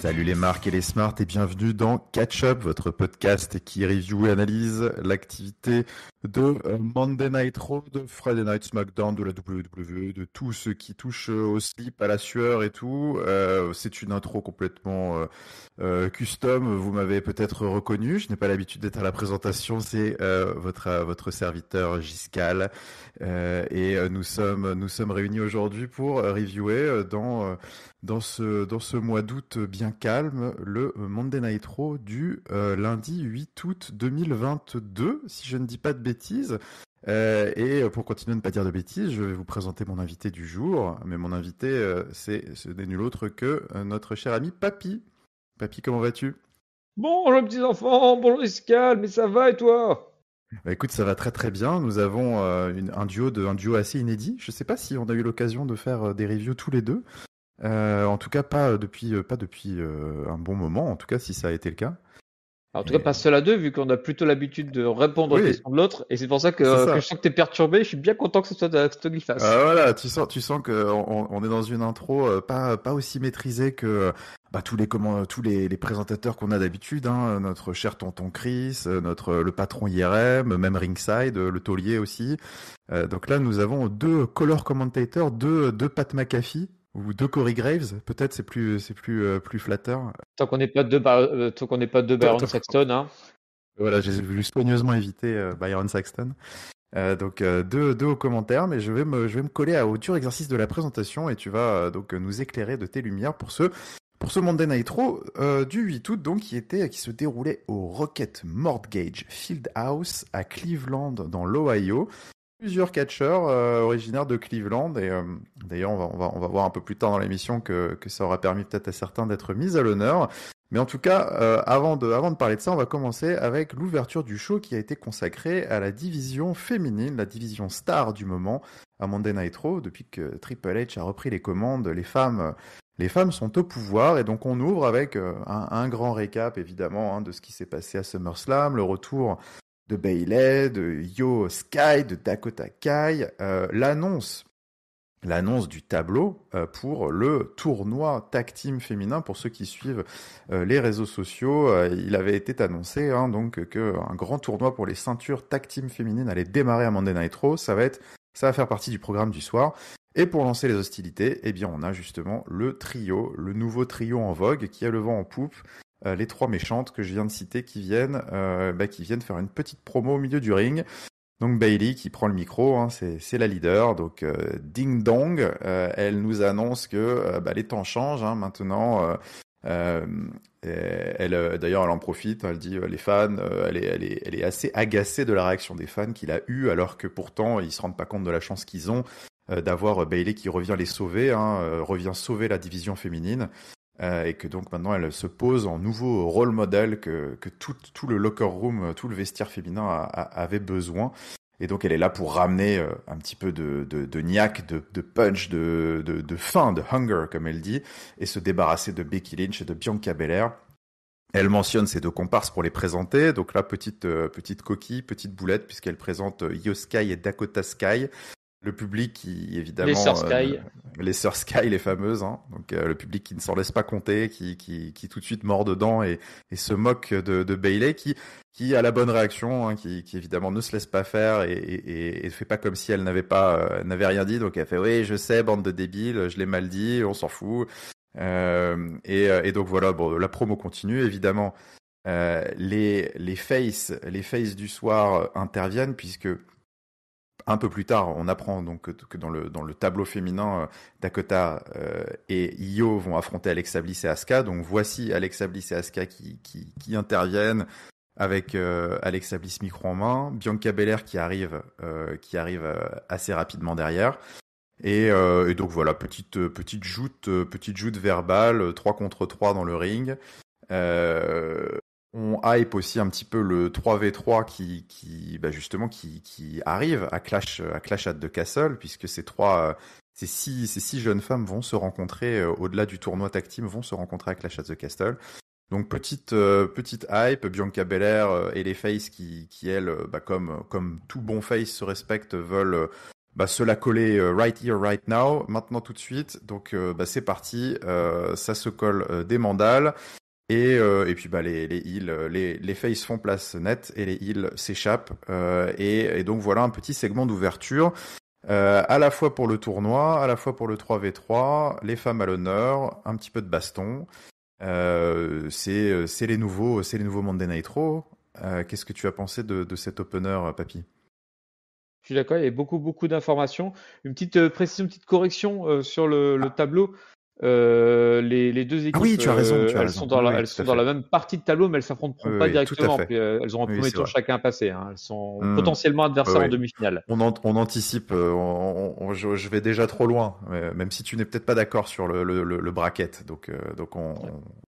Salut les marques et les smarts et bienvenue dans Catch Up, votre podcast qui review et analyse l'activité de Monday Night Raw, de Friday Night SmackDown, de la WWE, de tout ce qui touche au slip, à la sueur et tout. C'est une intro complètement custom, vous m'avez peut-être reconnu, je n'ai pas l'habitude d'être à la présentation, c'est votre serviteur Giscal. Nous sommes réunis aujourd'hui pour reviewer dans ce mois d'août bien calme, le Monday Night Raw du lundi 8 août 2022, si je ne dis pas de bêtises. Pour continuer à ne pas dire de bêtises, je vais vous présenter mon invité du jour. Mais mon invité, ce n'est nul autre que notre cher ami Papy. Papy, comment vas-tu? Bonjour petits enfants, bonjour Iscal, mais ça va et toi? Bah, écoute, ça va très très bien. Nous avons un duo assez inédit. Je ne sais pas si on a eu l'occasion de faire des reviews tous les deux. En tout cas, pas depuis un bon moment. En tout cas, si ça a été le cas. En tout cas, pas seul à deux, vu qu'on a plutôt l'habitude de répondre aux Oui, questions de l'autre, et c'est pour ça c'est que ça. je sens que t'es perturbé, je suis bien content que ce soit toi qui le fasse. Voilà, tu sens que on est dans une intro pas aussi maîtrisée que tous les présentateurs qu'on a d'habitude, hein, notre cher tonton Chris, le patron IRM, même Ringside, le taulier aussi. Donc là, nous avons deux color commentators, deux Pat McAfee ou deux Corey Graves. Peut-être plus flatteur. Tant qu'on n'est pas deux Toi- Byron toi- Saxton, hein. Voilà, j'ai voulu soigneusement éviter Byron Saxton. Deux aux commentaires, mais je vais me coller au dur exercice de la présentation et tu vas donc nous éclairer de tes lumières pour ce Monday Night Raw du 8 août, donc qui se déroulait au Rocket Mortgage Fieldhouse à Cleveland dans l'Ohio. Plusieurs catcheurs originaires de Cleveland et d'ailleurs on va voir un peu plus tard dans l'émission que ça aura permis peut-être à certains d'être mis à l'honneur. Mais en tout cas, avant de parler de ça, on va commencer avec l'ouverture du show qui a été consacrée à la division féminine, la division star du moment à Monday Night Raw. Depuis que Triple H a repris les commandes, les femmes sont au pouvoir et donc on ouvre avec un grand récap évidemment de ce qui s'est passé à SummerSlam, le retour de Bayley, de Io Sky, de Dakota Kai, l'annonce du tableau pour le tournoi tag team féminin. Pour ceux qui suivent les réseaux sociaux, il avait été annoncé donc que un grand tournoi pour les ceintures tag team féminines allait démarrer à Monday Night Raw. Ça va faire partie du programme du soir. Et pour lancer les hostilités, eh bien on a justement le nouveau trio en vogue qui a le vent en poupe. Les trois méchantes que je viens de citer qui viennent faire une petite promo au milieu du ring. Donc Bayley qui prend le micro, c'est la leader. Donc ding dong, elle nous annonce que les temps changent maintenant. D'ailleurs, elle en profite. Elle dit les fans, elle est assez agacée de la réaction des fans qu'il a eue, alors que pourtant ils se rendent pas compte de la chance qu'ils ont d'avoir Bayley qui revient les sauver, revient sauver la division féminine. Et que donc maintenant elle se pose en nouveau rôle modèle que tout le locker room, tout le vestiaire féminin avait besoin. Et donc elle est là pour ramener un petit peu de niaque, de punch, de faim, de hunger comme elle dit, et se débarrasser de Becky Lynch et de Bianca Belair. Elle mentionne ses deux comparses pour les présenter. Donc là, petite coquille, petite boulette, puisqu'elle présente Io Sky et Dakota Sky. Le public qui, évidemment... Les Sœurs Sky. Les Sœurs Sky, les fameuses. Donc le public qui ne s'en laisse pas compter, qui tout de suite mord dedans et se moque de Bayley, qui a la bonne réaction, qui évidemment ne se laisse pas faire et fait pas comme si elle n'avait rien dit. Donc elle fait oui, je sais, bande de débiles, je l'ai mal dit, on s'en fout. Et donc voilà, bon, la promo continue évidemment. Les faces du soir interviennent puisque un peu plus tard, on apprend donc que dans le tableau féminin, Dakota et Io vont affronter Alexa Bliss et Asuka. Donc voici Alexa Bliss et Asuka qui interviennent avec Alexa Bliss micro en main, Bianca Belair qui arrive assez rapidement derrière. Et donc voilà, petite joute verbale, 3 contre 3 dans le ring. On hype aussi un petit peu le 3v3 qui arrive à Clash at the Castle, puisque ces six jeunes femmes vont se rencontrer au-delà du tournoi tag team, vont se rencontrer à Clash at the Castle. Donc petite hype, Bianca Belair et les faces qui elles, comme tout bon face se respectent, veulent se la coller right here, right now, maintenant tout de suite. Donc c'est parti, ça se colle des mandales. Et puis les heals, les faces font place nette et les heals s'échappent. Et donc voilà un petit segment d'ouverture. À la fois pour le tournoi, à la fois pour le 3v3, les femmes à l'honneur, un petit peu de baston. C'est les nouveaux Monday Night Raw. Qu'est-ce que tu as pensé de cet opener, Papy? Je suis d'accord, il y a beaucoup d'informations. Une petite précision, une petite correction sur le tableau. Les deux Ah oui, équipes, tu as raison, tu as elles raison. sont dans Oui, elles tout sont à dans fait. la même partie de tableau, mais elles s'affronteront pas Oui, tout à directement. fait. Puis, elles auront un Oui, premier c'est tour vrai. chacun à passer, hein. Elles sont Hmm. potentiellement Ouais, adversaires en ouais. demi-finale. On anticipe, je vais déjà trop loin, même si tu n'es peut-être pas d'accord sur le bracket, donc on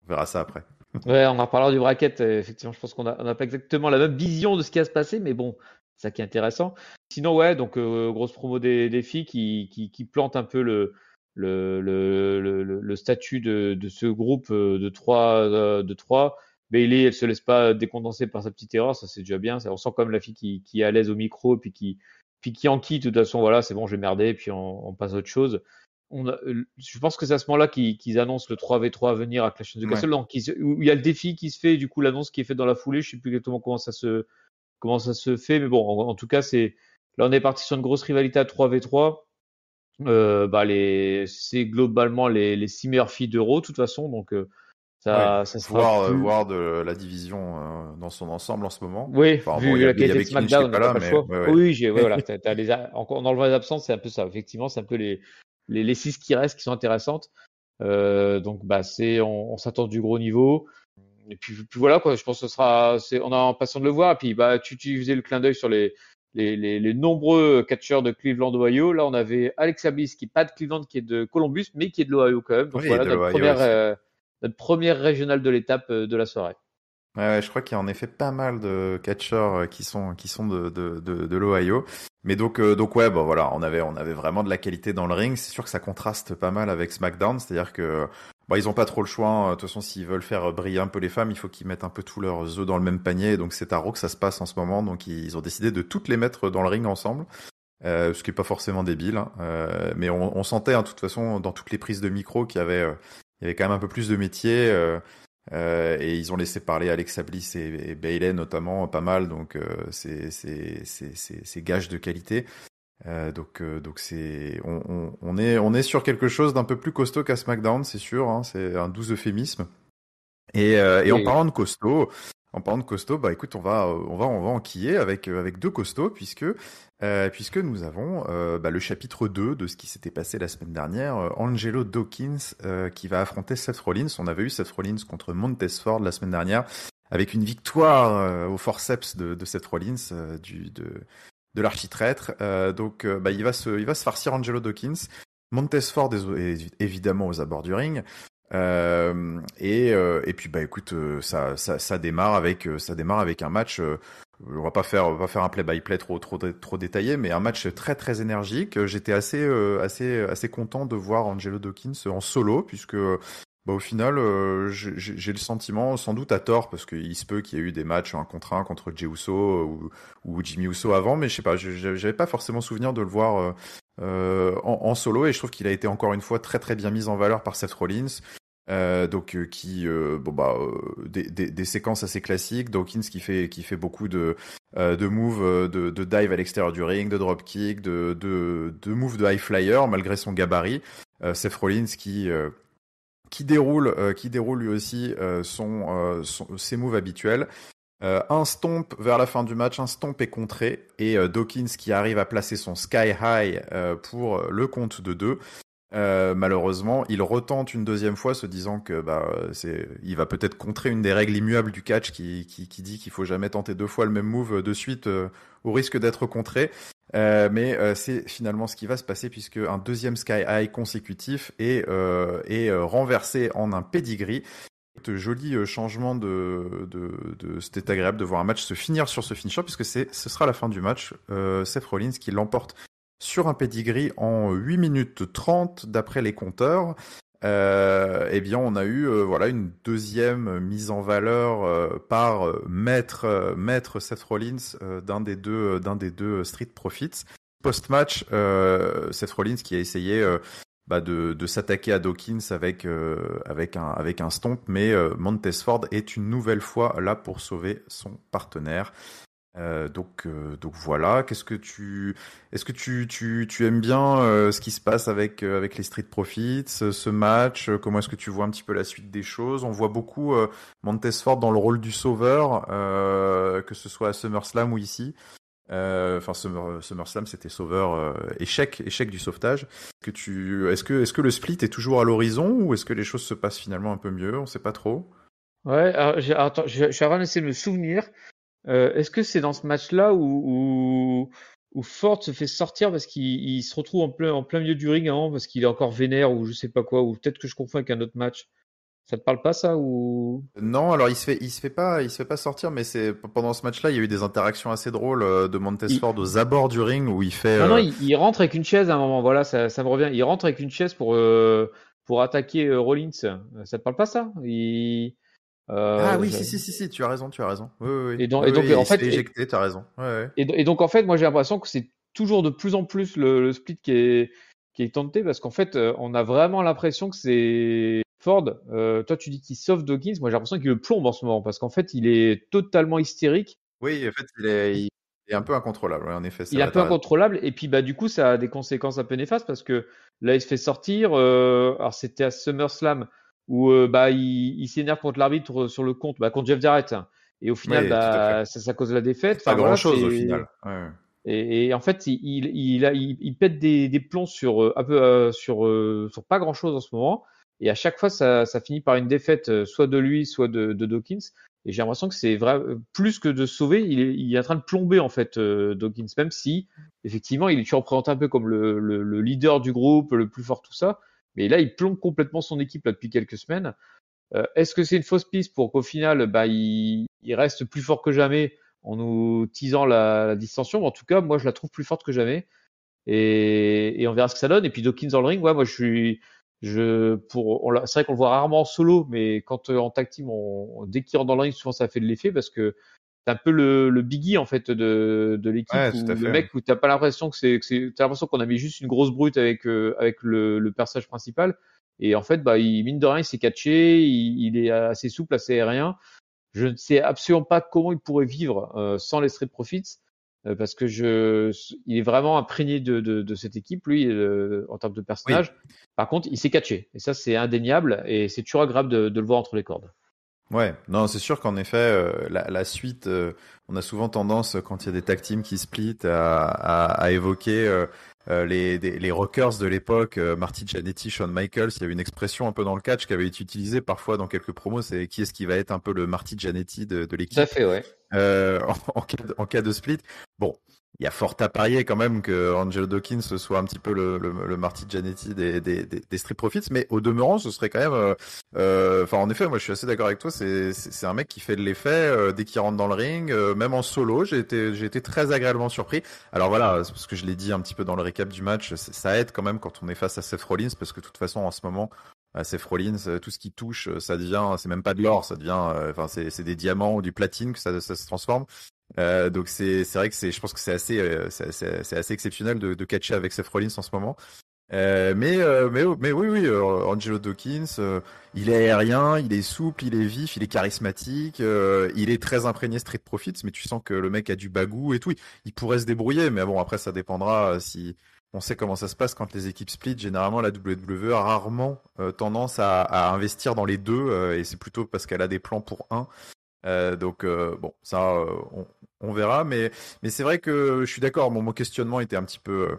verra ça après. Ouais, on en reparlera du bracket. Effectivement, je pense on a pas exactement la même vision de ce qui va se passer, mais bon, c'est ça qui est intéressant. Sinon, ouais, donc grosse promo des filles qui plantent un peu le statut de ce groupe de trois. Bailey, elle se laisse pas décontencer par sa petite erreur, ça c'est déjà bien. On sent quand même la fille qui est à l'aise au micro, puis qui enquille. De toute façon, voilà, c'est bon, j'ai merdé, puis on passe à autre chose. Je pense que c'est à ce moment-là qu'ils annoncent le 3v3 à venir à Clash of the Ouais. Castle, donc où il y a le défi qui se fait, et du coup l'annonce qui est faite dans la foulée. Je sais plus exactement comment ça se fait, mais bon, en tout cas, là on est parti sur une grosse rivalité à 3v3. C'est globalement les 6 meilleures filles d'Euro, de toute façon, donc Ouais. ça sera plus. Voir de la division dans son ensemble en ce moment. Oui, Enfin bon, vu la il y qualité de avait Clinch qui est SmackDown, pas t'as là, pas le mais choix. ouais, ouais. Oui, ouais, voilà, en enlevant les absences, c'est un peu ça. Effectivement, c'est un peu les 6 qui restent qui sont intéressantes. Donc on s'attend du gros niveau. Et puis voilà quoi, je pense que on a en passant de le voir. Et puis tu faisais le clin d'œil sur les nombreux catcheurs de Cleveland, Ohio. Là, on avait Alexa Bliss qui est pas de Cleveland, qui est de Columbus, mais qui est de l'Ohio quand même. Donc Oui, voilà de l'Ohio aussi. notre première régionale de l'étape de la soirée. Ouais, je crois qu'il y a en effet pas mal de catcheurs qui sont de l'Ohio. Mais donc ouais, bon voilà, on avait vraiment de la qualité dans le ring. C'est sûr que ça contraste pas mal avec SmackDown, c'est-à-dire que ils ont pas trop le choix, hein. De toute façon, s'ils veulent faire briller un peu les femmes, il faut qu'ils mettent un peu tous leurs œufs dans le même panier. Donc c'est à Raw que ça se passe en ce moment. Donc ils ont décidé de toutes les mettre dans le ring ensemble. Ce qui est pas forcément débile, hein. Mais on sentait, hein, de toute façon, dans toutes les prises de micro il y avait quand même un peu plus de métier. Et ils ont laissé parler Alexa Bliss et Bayley notamment pas mal, donc c'est gage de qualité. Donc on est sur quelque chose d'un peu plus costaud qu'à SmackDown, c'est sûr, hein, c'est un doux euphémisme. Et Oui, oui. en parlant de costaud, bah écoute, on va enquiller avec deux costauds puisque nous avons le chapitre 2 de ce qui s'était passé la semaine dernière. Angelo Dawkins qui va affronter Seth Rollins. On avait eu Seth Rollins contre Montez Ford la semaine dernière avec une victoire au forceps de Seth Rollins de l'architraître. Il va se farcir Angelo Dawkins. Montez Ford est évidemment aux abords du ring. Et puis écoute, ça démarre avec un match. On va pas faire un play-by-play trop détaillé, mais un match très très énergique. J'étais assez content de voir Angelo Dawkins en solo, puisque au final, j'ai le sentiment, sans doute à tort, parce qu'il se peut qu'il y ait eu des matchs 1 contre 1 contre Jey Uso ou Jimmy Uso avant, mais je sais pas, j'avais pas forcément souvenir de le voir en solo, et je trouve qu'il a été encore une fois très très bien mis en valeur par Seth Rollins. Des séquences assez classiques. Dawkins qui fait beaucoup de moves de dive à l'extérieur du ring, de drop kick, de moves de high flyer malgré son gabarit. Seth Rollins qui déroule lui aussi ses moves habituels. Un stomp vers la fin du match, un stomp est contré, et Dawkins qui arrive à placer son sky high pour le compte de 2. Malheureusement, il retente une deuxième fois, se disant que il va peut-être contrer une des règles immuables du catch qui dit qu'il faut jamais tenter 2 fois le même move de suite au risque d'être contré. Mais c'est finalement ce qui va se passer, puisque un deuxième sky high consécutif est renversé en un pedigree. Joli changement c'était agréable de voir un match se finir sur ce finisher, puisque ce sera la fin du match. Seth Rollins qui l'emporte sur un pedigree en 8 minutes 30 d'après les compteurs. On a eu une deuxième mise en valeur par maître Seth Rollins d'un des deux Street Profits, post-match, Seth Rollins qui a essayé de s'attaquer à Dawkins avec un stomp, mais Montez Ford est une nouvelle fois là pour sauver son partenaire. Donc voilà. Est-ce que tu aimes bien ce qui se passe avec les Street Profits, ce match? Comment est-ce que tu vois un petit peu la suite des choses? On voit beaucoup Montez Ford dans le rôle du sauveur, que ce soit à SummerSlam ou ici. SummerSlam c'était sauveur, échec du sauvetage. Est-ce que le split est toujours à l'horizon ou est-ce que les choses se passent finalement un peu mieux? On sait pas trop. Ouais, alors, attends, je suis en train d'essayer de me souvenir. Est-ce que c'est dans ce match-là où Ford se fait sortir parce qu'il se retrouve en plein milieu du ring avant parce qu'il est encore vénère ou je sais pas quoi, ou peut-être que je confonds avec un autre match. Ça te parle pas ça ou? Non, alors il se fait pas sortir, mais c'est pendant ce match-là, il y a eu des interactions assez drôles de Montez Il... Ford aux abords du ring où il fait. Non, il rentre avec une chaise à un moment. Voilà, ça me revient. Il rentre avec une chaise pour attaquer Rollins. Ça te parle pas ça? Ah Euh, oui, je- si, tu as raison. Oui, oui, oui. et Oui, donc oui, en il se fait, fait éjecter, t'as raison. Ouais, ouais. et donc en fait, moi j'ai l'impression que c'est toujours de plus en plus le split qui est tenté parce qu'en fait, on a vraiment l'impression que c'est Ford. Toi, tu dis qu'il sauve Dawkins. Moi, j'ai l'impression qu'il le plombe en ce moment parce qu'en fait, il est totalement hystérique. Oui, en fait, il est un peu incontrôlable. Ouais, en effet, c'est Il est un vrai, peu t'as raison. incontrôlable et puis bah du coup, ça a des conséquences un peu néfastes parce que là, il se fait sortir. Alors c'était à SummerSlam où il s'énerve contre l'arbitre sur le compte, contre Jeff Jarrett. Et au final, Oui, tout à fait. ça cause la défaite. Pas Enfin voilà, grand-chose au c'est final. Ouais. et en fait, il pète des plombs sur sur pas grand-chose en ce moment. Et à chaque fois, ça finit par une défaite, soit de lui, soit de Dawkins. Et j'ai l'impression que c'est vrai, plus que de sauver, il est en train de plomber en fait Dawkins, même si effectivement, il est toujours présenté un peu comme le leader du groupe, le plus fort, tout ça. Mais là, il plombe complètement son équipe là depuis quelques semaines. Est-ce que c'est une fausse piste pour qu'au final, il reste plus fort que jamais en nous teasant la distension? En tout cas, moi, je la trouve plus forte que jamais. Et on verra ce que ça donne. Et puis Dawkins dans le ring, ouais, moi, c'est vrai qu'on le voit rarement en solo, mais quand en tag team, dès qu'il rentre dans le ring, souvent ça fait de l'effet parce que c'est un peu le Biggie en fait de l'équipe Ouais, tout à où le fait. mec où t'as pas l'impression que t'as l'impression qu'on a mis juste une grosse brute avec le personnage principal et en fait il mine de rien il s'est catché, il est assez souple, assez aérien. Je ne sais absolument pas comment il pourrait vivre sans les Street Profits parce que il est vraiment imprégné de cette équipe lui en termes de Oui. personnage. Par contre il s'est catché et ça c'est indéniable et c'est toujours agréable de le voir entre les cordes. Ouais, non, c'est sûr qu'en effet, la suite, on a souvent tendance, quand il y a des tag teams qui split, à évoquer les rockers de l'époque, Marty Jannetty, Shawn Michaels. Il y avait une expression un peu dans le catch qui avait été utilisée parfois dans quelques promos, c'est qui est-ce qui va être un peu le Marty Jannetty de Tout à l'équipe fait, ouais. en cas de split. Bon, il y a fort à parier quand même que Angelo Dawkins soit un petit peu le Marty Jannetty des Street Profits, mais au demeurant, ce serait quand même. Enfin, en effet, moi, je suis assez d'accord avec toi. C'est un mec qui fait de l'effet dès qu'il rentre dans le ring, même en solo. J'ai été très agréablement surpris. Alors voilà, c'est parce que je l'ai dit un petit peu dans le récap du match, ça aide quand même quand on est face à Seth Rollins, parce que de toute façon, en ce moment. Seth Rollins, tout ce qui touche, ça devient, c'est même pas de l'or, ça devient, enfin c'est des diamants ou du platine que ça se transforme. Donc c'est vrai que je pense que c'est assez exceptionnel de catcher avec Seth Rollins en ce moment. Mais oui, Angelo Dawkins, il est aérien, il est souple, il est vif, il est charismatique, il est très imprégné Street Profits, mais tu sens que le mec a du bagou et tout. Il pourrait se débrouiller, mais bon après ça dépendra si on sait comment ça se passe quand les équipes split. Généralement la WWE a rarement tendance à investir dans les deux et c'est plutôt parce qu'elle a des plans pour un. Donc bon, ça on verra, mais c'est vrai que je suis d'accord. Mon questionnement était un petit peu,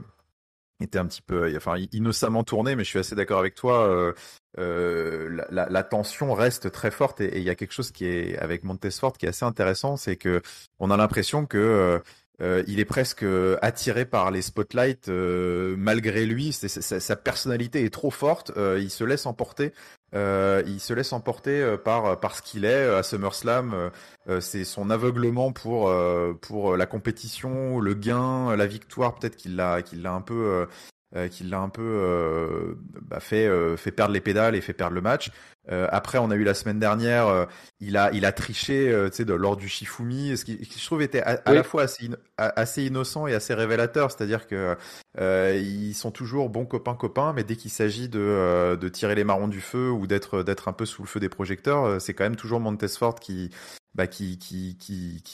enfin, innocemment tourné, mais je suis assez d'accord avec toi. La tension reste très forte et il y a quelque chose qui est avec Montesfort qui est assez intéressant, c'est que on a l'impression que il est presque attiré par les spotlights malgré lui. Sa personnalité est trop forte. Il se laisse emporter. Par ce qu'il est à SummerSlam. C'est son aveuglement pour la compétition, le gain, la victoire. Peut-être qu'il l'a un peu qui l'a un peu fait perdre les pédales et fait perdre le match. Après, on a eu la semaine dernière, il a triché, tu sais, lors du Shifumi, ce qui je trouve était à la Oui. fois assez innocent et assez révélateur. C'est-à-dire que ils sont toujours bons copains, mais dès qu'il s'agit de tirer les marrons du feu ou d'être un peu sous le feu des projecteurs, c'est quand même toujours Montesfort qui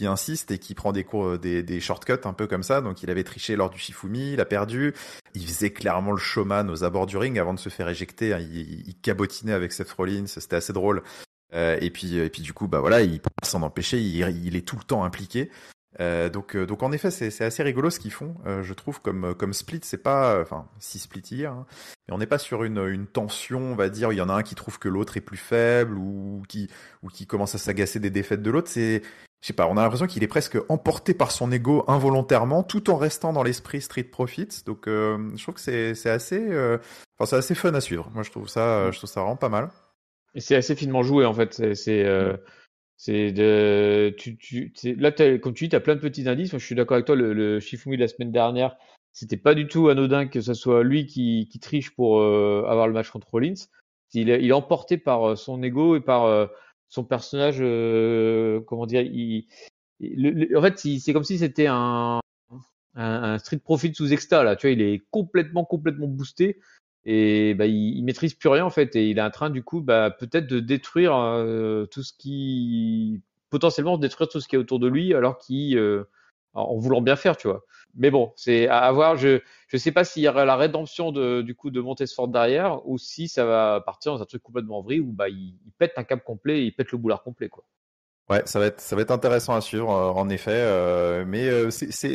insiste et qui prend des cours, des shortcuts un peu comme ça. Donc il avait triché lors du Shifumi, il a perdu. Il faisait clairement le showman aux abords du ring avant de se faire éjecter. Il cabotinait avec Seth Rollins, c'était assez drôle. Et puis du coup, bah voilà, il peut pas s'en empêcher. Il est tout le temps impliqué. Donc en effet, c'est assez rigolo ce qu'ils font. Je trouve comme split, c'est pas, enfin, si split hier, hein, mais on n'est pas sur une tension, on va dire. Il y en a un qui trouve que l'autre est plus faible ou qui commence à s'agacer des défaites de l'autre. Je sais pas, on a l'impression qu'il est presque emporté par son ego involontairement, tout en restant dans l'esprit Street Profits. Donc je trouve que c'est assez, enfin c'est assez fun à suivre. Moi je trouve ça vraiment pas mal. Et c'est assez finement joué en fait. Là, comme tu dis, tu as plein de petits indices. Moi, je suis d'accord avec toi. Le Shifumi de la semaine dernière, c'était pas du tout anodin que ce soit lui qui triche pour avoir le match contre Rollins. Il est emporté par son ego et par son personnage. Comment dire en fait, c'est comme si c'était un Street Profit sous exta là. Tu vois, il est complètement boosté et bah, il maîtrise plus rien en fait et il est en train du coup bah, peut-être de détruire tout ce qui potentiellement détruire tout ce qui est autour de lui alors en voulant bien faire, tu vois. Mais bon, c'est à voir. Je sais pas s'il y aura la rédemption du coup de Montesfort derrière ou si ça va partir dans un truc complètement vrille où bah il pète un câble complet, il pète le boulard complet quoi. Ouais, ça va être intéressant à suivre, en effet. Mais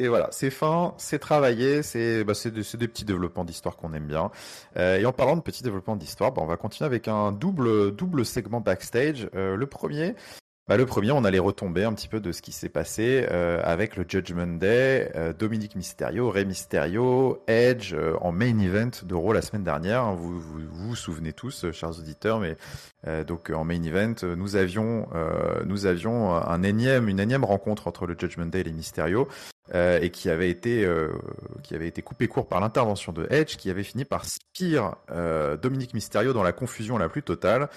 voilà, c'est fin, c'est travaillé, c'est des petits développements d'histoire qu'on aime bien. Et en parlant de petits développements d'histoire, bah, on va continuer avec un double segment backstage. Le premier, on allait retomber un petit peu de ce qui s'est passé avec le Judgment Day, Dominic Mysterio, Rey Mysterio, Edge en main event de Raw la semaine dernière. Hein. Vous souvenez tous, chers auditeurs, mais donc en main event, nous avions une énième rencontre entre le Judgment Day et les Mysterio. Et qui avait été coupé court par l'intervention de Edge, qui avait fini par spear Dominic Mysterio dans la confusion la plus totale.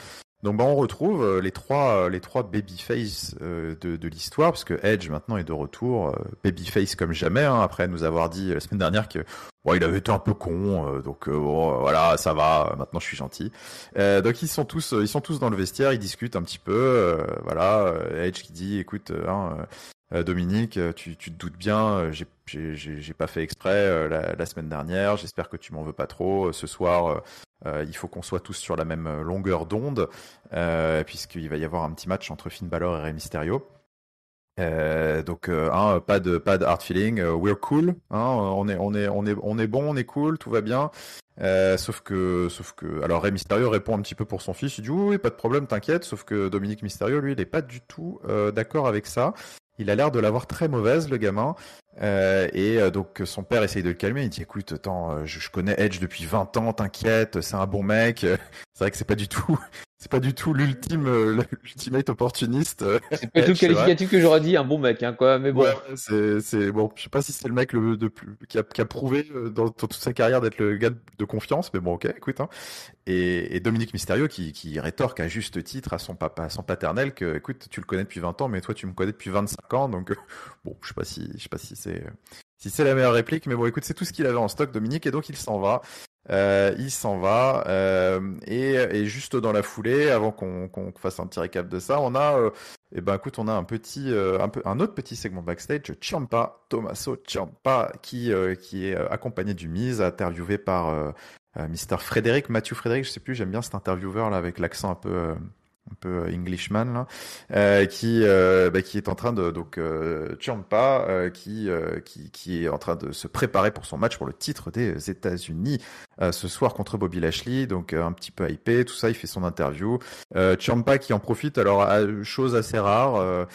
Donc on retrouve les trois babyface de l'histoire, parce que Edge maintenant est de retour, babyface comme jamais, hein, après nous avoir dit la semaine dernière que il avait été un peu con, donc bon, voilà, ça va, maintenant je suis gentil. Donc ils sont tous dans le vestiaire, ils discutent un petit peu, voilà, Edge qui dit écoute, Dominique, tu te doutes bien, j'ai pas fait exprès la semaine dernière, j'espère que tu m'en veux pas trop, ce soir il faut qu'on soit tous sur la même longueur d'onde, puisqu'il va y avoir un petit match entre Finn Balor et Rey Mysterio. Donc pas de hard feeling, we're cool, hein, on est bon, on est cool, tout va bien. Sauf que alors Rey Mysterio répond un petit peu pour son fils, il dit oui, pas de problème, t'inquiète, sauf que Dominic Mysterio lui il est pas du tout d'accord avec ça. Il a l'air de l'avoir très mauvaise, le gamin. Donc son père essaye de le calmer, il dit écoute, attends, je connais Edge depuis 20 ans, t'inquiète, c'est un bon mec. C'est vrai que c'est pas du tout l'ultimate opportuniste. C'est pas tout le Edge, c'est vrai. qualificatif que j'aurais dit, un bon mec, hein, quoi. Mais Ouais, bon, c'est bon. Je sais pas si c'est le mec qui a prouvé dans toute sa carrière d'être le gars de confiance, mais bon, ok, écoute, hein. Et Dominique Mysterio qui rétorque à juste titre à son papa, à son paternel que, écoute, tu le connais depuis 20 ans, mais toi tu me connais depuis 25 ans, donc bon, je sais pas si c'est la meilleure réplique, mais bon, écoute, c'est tout ce qu'il avait en stock, Dominique, et donc il s'en va. Et juste dans la foulée, avant qu'on fasse un petit récap de ça, on a écoute, on a un autre petit segment backstage, Ciampa, Tommaso Ciampa, qui est accompagné du Miz, interviewé par Mr. Frédéric, Matthew Frédéric, je sais plus, j'aime bien cet intervieweur là avec l'accent un peu Englishman là, qui est en train de donc Ciampa qui est en train de se préparer pour son match pour le titre des États-Unis ce soir contre Bobby Lashley, donc un petit peu hypé, tout ça, il fait son interview. Ciampa qui en profite, alors chose assez rare,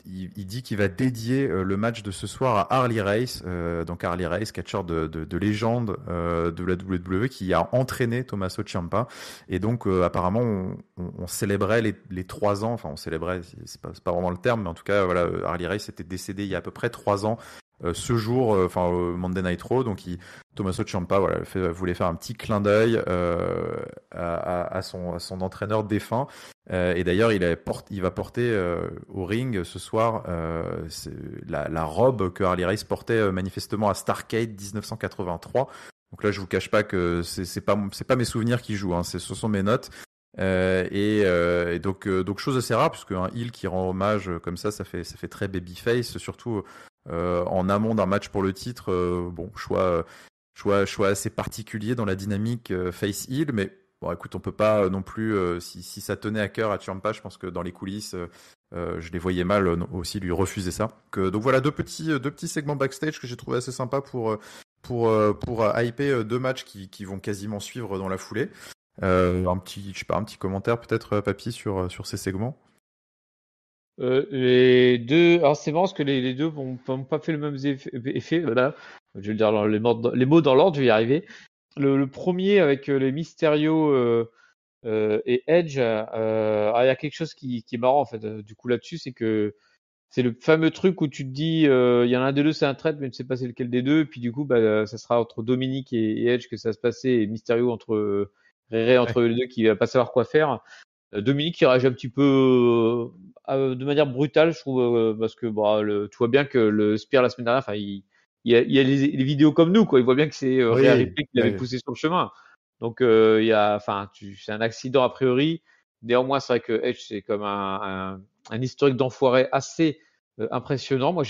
il dit qu'il va dédier le match de ce soir à Harley Race, donc Harley Race, catcheur de légende de la WWE, qui a entraîné Tommaso Ciampa. Et donc apparemment on célébrait les 3 ans, enfin on célébrait, c'est pas vraiment le terme, mais en tout cas voilà, Harley Race était décédé il y a à peu près 3 ans ce jour, Monday Night Raw. Donc Tommaso Ciampa voulait faire un petit clin d'œil à son entraîneur défunt. Et d'ailleurs, il va porter au ring ce soir la robe que Harley Race portait manifestement à Starrcade 1983. Donc là, je vous cache pas que c'est pas mes souvenirs qui jouent, hein, ce sont mes notes. Et donc chose assez rare, puisque un heel qui rend hommage comme ça fait très babyface, surtout en amont d'un match pour le titre. Choix assez particulier dans la dynamique face heel, mais bon, écoute, on peut pas non plus si ça tenait à cœur à Ciampa, je pense que dans les coulisses je les voyais mal aussi lui refuser ça. Donc voilà, deux petits segments backstage que j'ai trouvé assez sympa pour hyper deux matchs qui vont quasiment suivre dans la foulée. Un petit commentaire peut-être, Papy, sur ces segments. Les deux, alors c'est marrant parce que les deux n'ont pas fait le même effet. Voilà. Je vais le dire les mots dans l'ordre, je vais y arriver. Le premier avec les Mysterio et Edge, il y a quelque chose qui est marrant en fait. Du coup là-dessus, c'est que c'est le fameux truc où tu te dis, il y en a un des deux, c'est un trade, mais tu sais pas c'est lequel des deux. Et puis du coup, ça sera entre Dominique et Edge que ça va se passer, et Mysterio entre Rere entre les deux qui va pas savoir quoi faire. Dominique qui réagit un petit peu de manière brutale, je trouve, parce que tu vois bien que le Spear la semaine dernière, enfin, il y a les vidéos comme nous, quoi. Il voit bien que c'est Rhea Ripley qui l'avait poussé sur le chemin. Donc c'est un accident a priori. Néanmoins, c'est vrai que Edge c'est comme un historique d'enfoiré assez impressionnant. Moi,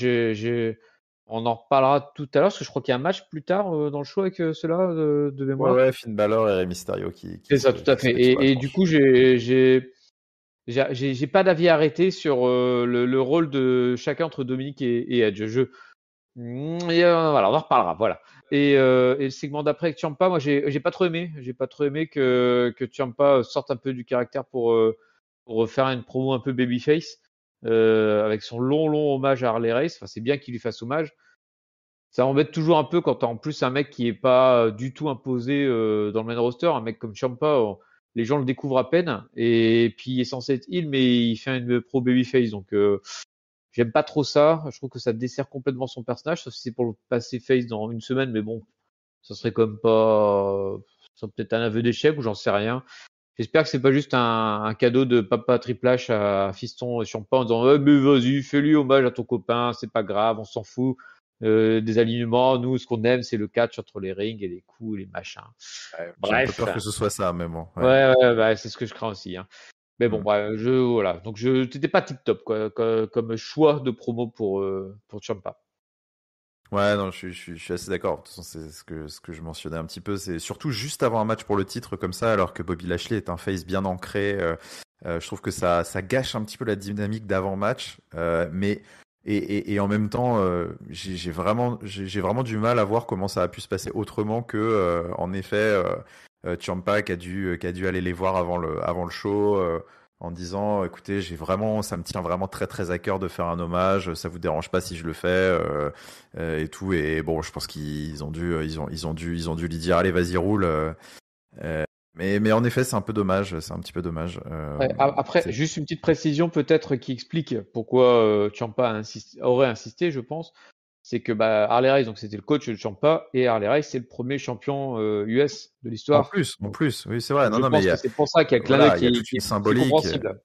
on en reparlera tout à l'heure parce que je crois qu'il y a un match plus tard dans le show avec ceux-là de mémoire. Ouais, Finn Balor et Rey Mysterio qui c'est ça, tout à fait. Et du coup, j'ai pas d'avis arrêté sur le rôle de chacun entre Dominique et Edge. Voilà, on en reparlera. Voilà. Et le segment d'après avec Ciampa, moi, j'ai pas trop aimé. J'ai pas trop aimé que Ciampa sorte un peu du caractère pour faire une promo un peu babyface avec son long hommage à Harley Race. Enfin, c'est bien qu'il lui fasse hommage. Ça m'embête toujours un peu quand t'as en plus un mec qui est pas du tout imposé dans le main roster, un mec comme Ciampa, les gens le découvrent à peine, et puis il est censé être heel, mais il fait une pro babyface, donc j'aime pas trop ça. Je trouve que ça dessert complètement son personnage, sauf si c'est pour le passer face dans une semaine, mais bon, ça serait comme pas, ça serait peut-être un aveu d'échec ou j'en sais rien. J'espère que c'est pas juste un cadeau de Papa Triple H à Fiston et Ciampa en disant mais vas-y, fais-lui hommage à ton copain, c'est pas grave, on s'en fout. Des alignements, nous ce qu'on aime c'est le catch entre les rings et les coups et les machins. Ouais, Bref. j'ai un peu peur que ce soit ça, mais bon. Ouais, c'est ce que je crains aussi. Hein. Mais bon, bref, voilà. Donc t'étais pas tip top quoi, comme choix de promo pour Ciampa. Ouais, non, je suis assez d'accord. De toute façon, c'est ce que je mentionnais un petit peu. C'est surtout juste avant un match pour le titre comme ça, alors que Bobby Lashley est un face bien ancré. Je trouve que ça gâche un petit peu la dynamique d'avant-match. Mais en même temps, j'ai vraiment du mal à voir comment ça a pu se passer autrement que, en effet, Ciampa qui a dû aller les voir avant le show. En disant, écoutez, ça me tient vraiment très très à cœur de faire un hommage. Ça vous dérange pas si je le fais et tout. Et bon, je pense qu'ils ont dû lui dire, allez, vas-y, roule. Mais en effet, c'est un peu dommage. C'est un petit peu dommage. Après, juste une petite précision peut-être qui explique pourquoi Ciampa aurait insisté, je pense. C'est que Harley Race, donc c'était le coach de Ciampa, et Harley Race, c'est le premier champion US de l'histoire. En plus, oui, c'est vrai. Donc, je pense que c'est pour ça qu'il y a clin d'œil qui est compréhensible.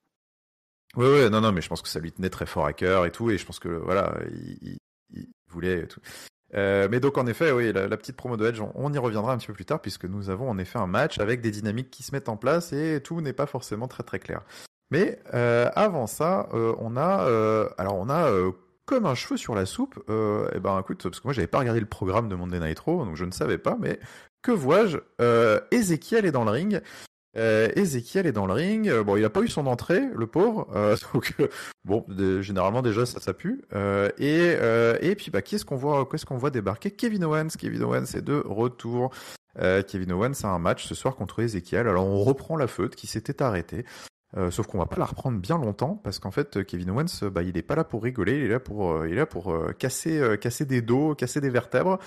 Oui, non, mais je pense que ça lui tenait très fort à cœur et tout, et je pense que voilà, il voulait et tout. Mais donc en effet, oui, la petite promo de Edge, on y reviendra un petit peu plus tard puisque nous avons en effet un match avec des dynamiques qui se mettent en place et tout n'est pas forcément très très clair. Mais avant ça, on a comme un cheveu sur la soupe. Et ben écoute, parce que moi j'avais pas regardé le programme de Monday Night Raw, donc je ne savais pas. Mais que vois-je, Ezekiel est dans le ring. Ezekiel est dans le ring. Bon, il a pas eu son entrée, le pauvre. Donc bon, généralement déjà ça pue. Et puis qu'est-ce qu'on voit débarquer Kevin Owens. Kevin Owens est de retour. Kevin Owens a un match ce soir contre Ezekiel. Alors on reprend la feud qui s'était arrêtée. Sauf qu'on va pas la reprendre bien longtemps parce qu'en fait Kevin Owens, il est pas là pour rigoler, il est là pour casser des dos, casser des vertèbres.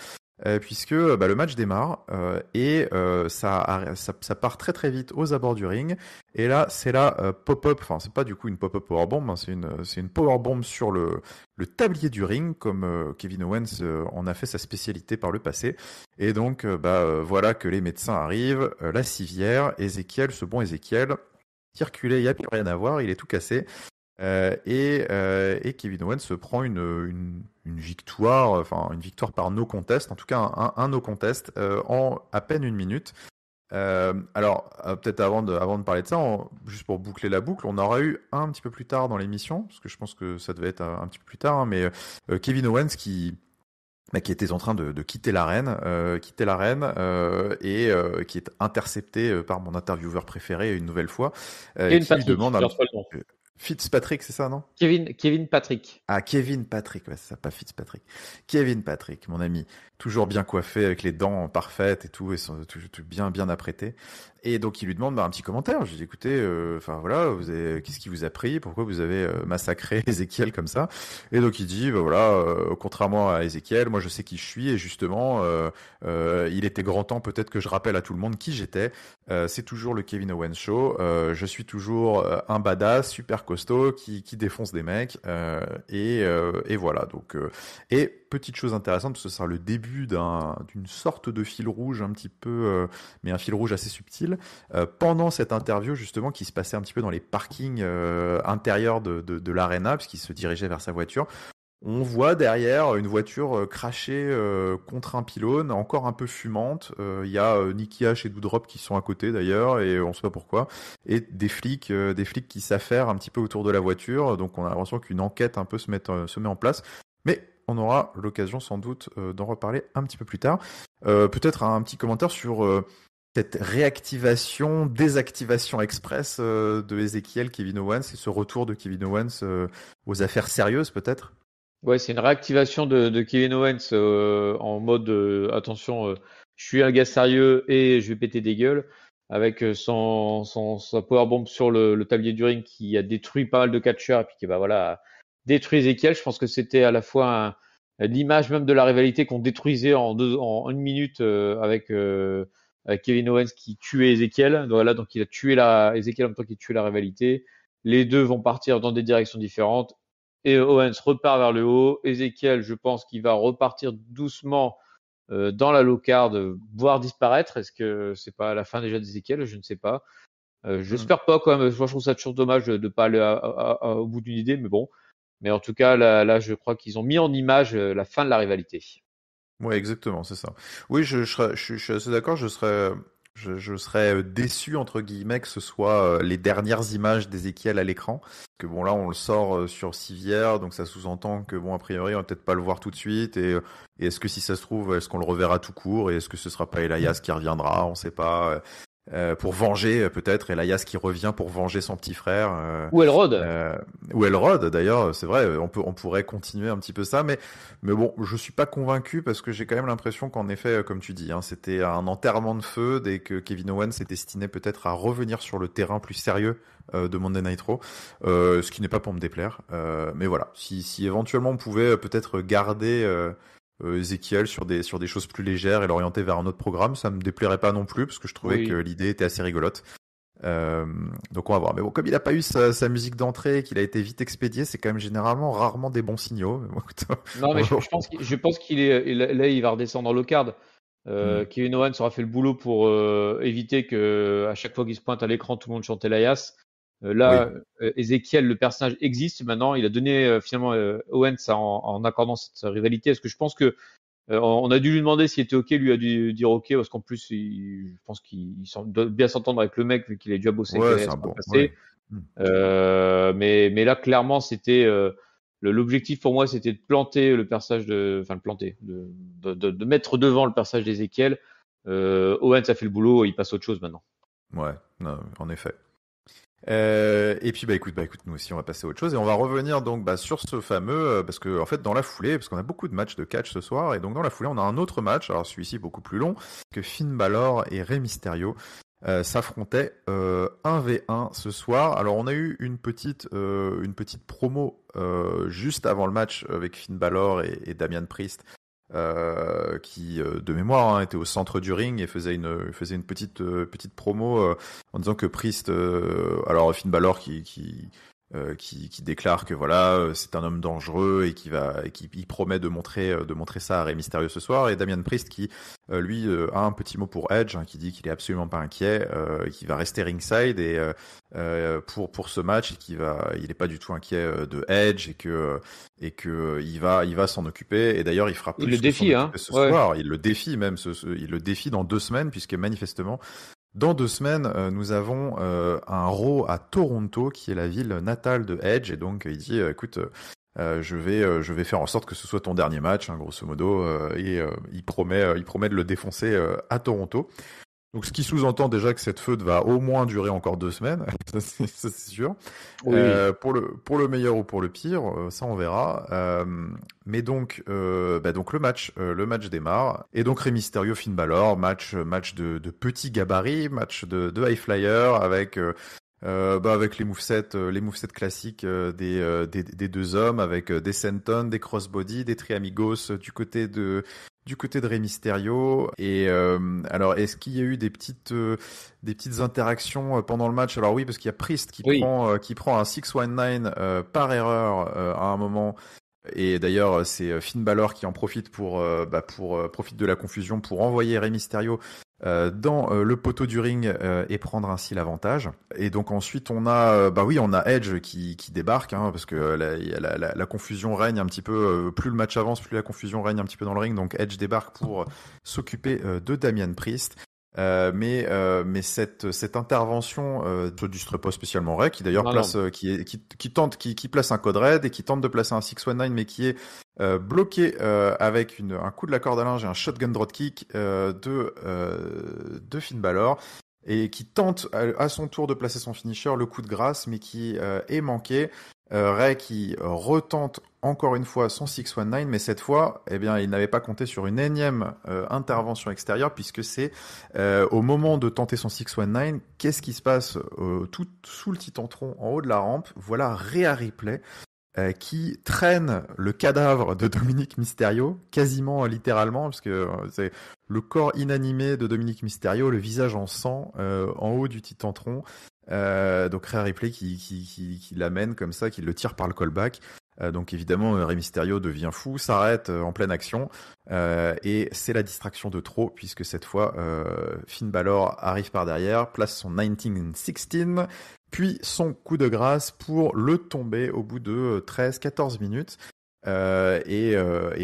puisque le match démarre et ça part très très vite aux abords du ring. Et là, c'est la pop-up, enfin c'est pas du coup une pop-up powerbomb, hein, c'est une powerbomb sur le tablier du ring, comme Kevin Owens en a fait sa spécialité par le passé. Et donc voilà que les médecins arrivent, la civière, Ezekiel, ce bon Ezekiel, circulé, il n'y a plus rien à voir, il est tout cassé. Et Kevin Owens se prend une victoire, enfin une victoire par no contest, en tout cas un no contest en à peine une minute. Peut-être avant de parler de ça, juste pour boucler la boucle, on aura eu un petit peu plus tard dans l'émission, parce que je pense que ça devait être un petit peu plus tard, hein, mais Kevin Owens qui était en train de quitter l'arène, et qui est intercepté par mon intervieweur préféré une nouvelle fois, Kevin qui lui Patrick, demande j'ai retrouvé le nom. Fitzpatrick, c'est ça, non? Kevin Patrick. Ah, Kevin Patrick, ouais, c'est ça, pas Fitzpatrick. Kevin Patrick, mon ami, toujours bien coiffé, avec les dents parfaites et tout, et tout bien apprêté. Et donc il lui demande un petit commentaire. Je lui dis, écoutez, voilà, qu'est-ce qui vous a pris? Pourquoi vous avez massacré Ézéchiel comme ça? Et donc il dit, contrairement à Ézéchiel, moi je sais qui je suis, et justement, il était grand temps peut-être que je rappelle à tout le monde qui j'étais. C'est toujours le Kevin Owens Show. Je suis toujours un badass, super costaud, qui défonce des mecs. Et voilà. Donc, et petite chose intéressante, parce que ce sera le début d'une sorte de fil rouge un petit peu, mais un fil rouge assez subtil. Pendant cette interview justement qui se passait un petit peu dans les parkings intérieurs de l'arena, puisqu'il se dirigeait vers sa voiture. On voit derrière une voiture crashée contre un pylône, encore un peu fumante. Il y a Nicky H et Doudrop qui sont à côté d'ailleurs, et on sait pas pourquoi. Et des flics qui s'affairent un petit peu autour de la voiture. Donc on a l'impression qu'une enquête un peu se met en place. Mais on aura l'occasion sans doute d'en reparler un petit peu plus tard. Peut-être un petit commentaire sur cette réactivation, désactivation express de Ezekiel, Kevin Owens, et ce retour de Kevin Owens aux affaires sérieuses peut-être. Ouais, c'est une réactivation de Kevin Owens en mode attention, je suis un gars sérieux et je vais péter des gueules, avec sa powerbomb sur le tablier du ring qui a détruit pas mal de catcheurs et puis qui a détruit Ezekiel. Je pense que c'était à la fois l'image même de la rivalité qu'on détruisait en une minute avec Kevin Owens qui tuait Ezekiel. Donc, voilà, donc il a tué Ezekiel en même temps qu'il tuait la rivalité. Les deux vont partir dans des directions différentes. Et Owens repart vers le haut. Ezekiel, je pense qu'il va repartir doucement dans la low card, voire disparaître. Est-ce que c'est pas la fin déjà d'Ezekiel? Je ne sais pas. J'espère pas quand même. Moi, je trouve ça toujours dommage de ne pas aller au bout d'une idée, mais bon. Mais en tout cas, là je crois qu'ils ont mis en image la fin de la rivalité. Ouais, exactement, c'est ça. Oui, je suis assez d'accord. Je serais déçu entre guillemets que ce soit les dernières images d'Ézéchiel à l'écran. Que bon, là, on le sort sur civière, donc ça sous-entend que bon, a priori, on va peut-être pas le voir tout de suite. Et est-ce que si ça se trouve, est-ce qu'on le reverra tout court? Et est-ce que ce sera pas Elias qui reviendra? On sait pas. Pour venger peut-être Elias qui revient pour venger son petit frère. Ou Elrod. Ou Elrod d'ailleurs, c'est vrai, on pourrait continuer un petit peu ça, mais bon, je suis pas convaincu parce que j'ai quand même l'impression qu'en effet, comme tu dis, hein, c'était un enterrement de feu dès que Kevin Owens s'est destiné peut-être à revenir sur le terrain plus sérieux de Monday Night Raw, ce qui n'est pas pour me déplaire, mais voilà, si éventuellement on pouvait peut-être garder Ezekiel sur des choses plus légères et l'orienter vers un autre programme, ça me déplairait pas non plus parce que je trouvais que l'idée était assez rigolote. Donc on va voir. Mais bon, comme il a pas eu sa musique d'entrée, qu'il a été vite expédié, c'est quand même généralement rarement des bons signaux. Non, mais je pense il va redescendre en low card. Kevin Owens aura fait le boulot pour éviter que à chaque fois qu'il se pointe à l'écran, tout le monde chante Elias. Ezekiel, le personnage existe maintenant. Il a donné finalement Owens en accordant cette rivalité. Est-ce que je pense que on a dû lui demander s'il était OK, lui a dû dire OK, parce qu'en plus, je pense qu'il doit bien s'entendre avec le mec, vu qu'il a déjà bossé avec Elias dans le passé. Mais là, clairement, c'était l'objectif pour moi, c'était de planter le personnage de mettre devant le personnage d'Ezekiel. Owens a fait le boulot, il passe à autre chose maintenant. Ouais, non, en effet. Et puis écoute, nous aussi on va passer à autre chose et on va revenir donc sur ce fameux parce que en fait dans la foulée, parce qu'on a beaucoup de matchs de catch ce soir, et donc dans la foulée on a un autre match, alors celui-ci beaucoup plus long, que Finn Balor et Rey Mysterio s'affrontaient 1v1 ce soir. Alors on a eu une petite promo juste avant le match avec Finn Balor et Damian Priest qui de mémoire était au centre du ring et faisait une petite promo en disant que Priest, alors Finn Balor qui déclare que voilà c'est un homme dangereux et qui promet de montrer ça à Rey Mysterio ce soir, et Damian Priest qui lui a un petit mot pour Edge, hein, qui dit qu'il est absolument pas inquiet, et qui va rester ringside et pour ce match, et il est pas du tout inquiet de Edge, et que il va s'en occuper, et d'ailleurs il fera plus Il le que s'en défie, hein. occuper ce Ouais. soir, il le défie même il le défie dans 2 semaines, puisque manifestement dans 2 semaines, nous avons un Raw à Toronto, qui est la ville natale de Edge, et donc il dit écoute, je vais faire en sorte que ce soit ton dernier match, hein, grosso modo, et il promet de le défoncer à Toronto. Donc ce qui sous-entend déjà que cette feud va au moins durer encore 2 semaines, ça, c'est sûr. Oui. Pour le meilleur ou pour le pire, ça on verra. Mais donc donc le match démarre, et donc Rey Mysterio, Finn Balor, match de petit gabarit, match de high flyer avec les movesets classiques des deux hommes, avec des senton, des crossbody, des triamigos du côté de Rey Mysterio. Et alors, est-ce qu'il y a eu des petites interactions pendant le match? Alors oui, parce qu'il y a Priest Oui. qui prend un 619 par erreur à un moment. Et d'ailleurs, c'est Finn Balor qui en profite profite de la confusion pour envoyer Rey Mysterio dans le poteau du ring et prendre ainsi l'avantage. Et donc ensuite on a on a Edge qui débarque, hein, parce que la confusion règne un petit peu, plus le match avance, plus la confusion règne un petit peu dans le ring. Donc Edge débarque pour s'occuper de Damian Priest. Mais cette intervention ne distre pas spécialement Ray, qui d'ailleurs Non, non. qui place un code red et qui tente de placer un 619, mais qui est bloqué avec un coup de la corde à linge et un shotgun dropkick de Finn Balor, et qui tente à son tour de placer son finisher, le coup de grâce, mais qui est manqué. Ray qui retente encore une fois son 619, mais cette fois, eh bien, il n'avait pas compté sur une énième intervention extérieure, puisque c'est au moment de tenter son 619, qu'est-ce qui se passe tout sous le Titantron, en haut de la rampe? Voilà Rhea Ripley qui traîne le cadavre de Dominique Mysterio, quasiment littéralement, parce que c'est le corps inanimé de Dominique Mysterio, le visage en sang, en haut du Titantron. Donc Rhea Ripley qui l'amène comme ça, qui le tire par le callback. Donc évidemment, Rey Mysterio devient fou, s'arrête en pleine action, et c'est la distraction de trop, puisque cette fois, Finn Balor arrive par derrière, place son 1916, puis son coup de grâce pour le tomber au bout de 13-14 minutes. Et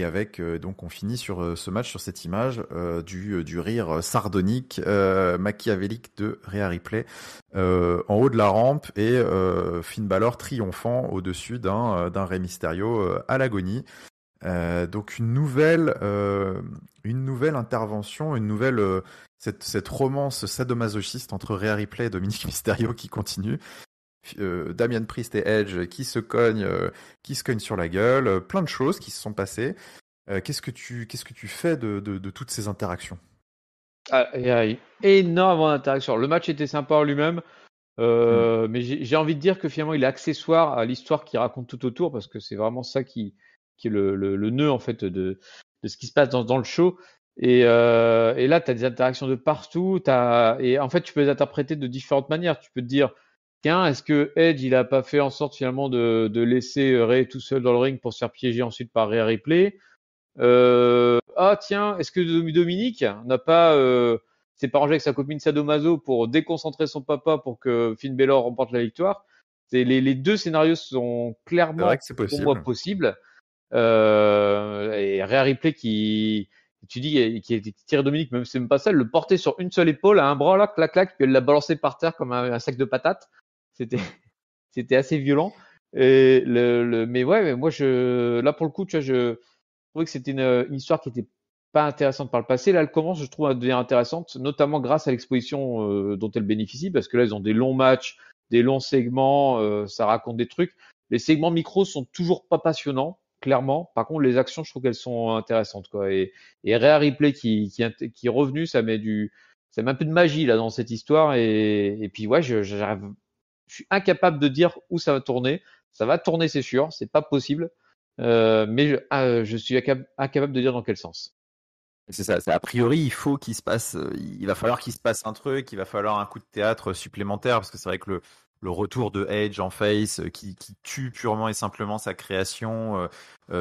avec donc on finit sur ce match, sur cette image du rire sardonique, machiavélique de Rhea Ripley en haut de la rampe, et Finn Balor triomphant au-dessus d'un Rey Mysterio à l'agonie. Donc une nouvelle intervention, cette romance sadomasochiste entre Rhea Ripley et Dominique Mysterio qui continue. Damian Priest et Edge qui se cognent sur la gueule, plein de choses qui se sont passées. Qu'est-ce que tu fais de toutes ces interactions? Ah, il y a eu énormément d'interactions. Le match était sympa en lui-même, mais j'ai envie de dire que finalement il est accessoire à l'histoire qu'il raconte tout autour, parce que c'est vraiment ça qui est le nœud en fait de ce qui se passe dans le show. Et là, tu as des interactions de partout. Et en fait, tu peux les interpréter de différentes manières. Tu peux te dire, tiens, est-ce que Edge, il a pas fait en sorte finalement de laisser Rey tout seul dans le ring pour se faire piéger ensuite par Rhea Ripley? Ah tiens, est-ce que Dominique n'a pas s'est pas arrangé avec sa copine Sadomaso pour déconcentrer son papa pour que Finn Balor remporte la victoire? Les deux scénarios sont C'est vrai clairement que c'est pour moi possible. possibles. Et Rhea Ripley tu dis, qui tire Dominique, même si c'est même pas ça, le porter sur une seule épaule à un bras là, clac clac, puis elle l'a balancé par terre comme un sac de patates. C'était c'était assez violent. Et mais ouais, mais moi là pour le coup, tu vois, je trouvais que c'était une histoire qui était pas intéressante par le passé. Là, elle commence, je trouve, à devenir intéressante, notamment grâce à l'exposition dont elle bénéficie, parce que là, ils ont des longs matchs, des longs segments, ça raconte des trucs. Les segments micros sont toujours pas passionnants, clairement. Par contre, les actions, je trouve qu'elles sont intéressantes, quoi. Et Rhea Ripley qui est revenu, ça met un peu de magie là dans cette histoire. Et puis ouais, je suis incapable de dire où ça va tourner. Ça va tourner, c'est sûr, c'est pas possible. Mais je suis incapable de dire dans quel sens. C'est ça. A priori, il va falloir qu'il se passe un truc, il va falloir un coup de théâtre supplémentaire parce que c'est vrai que le retour de Edge en face qui tue purement et simplement sa création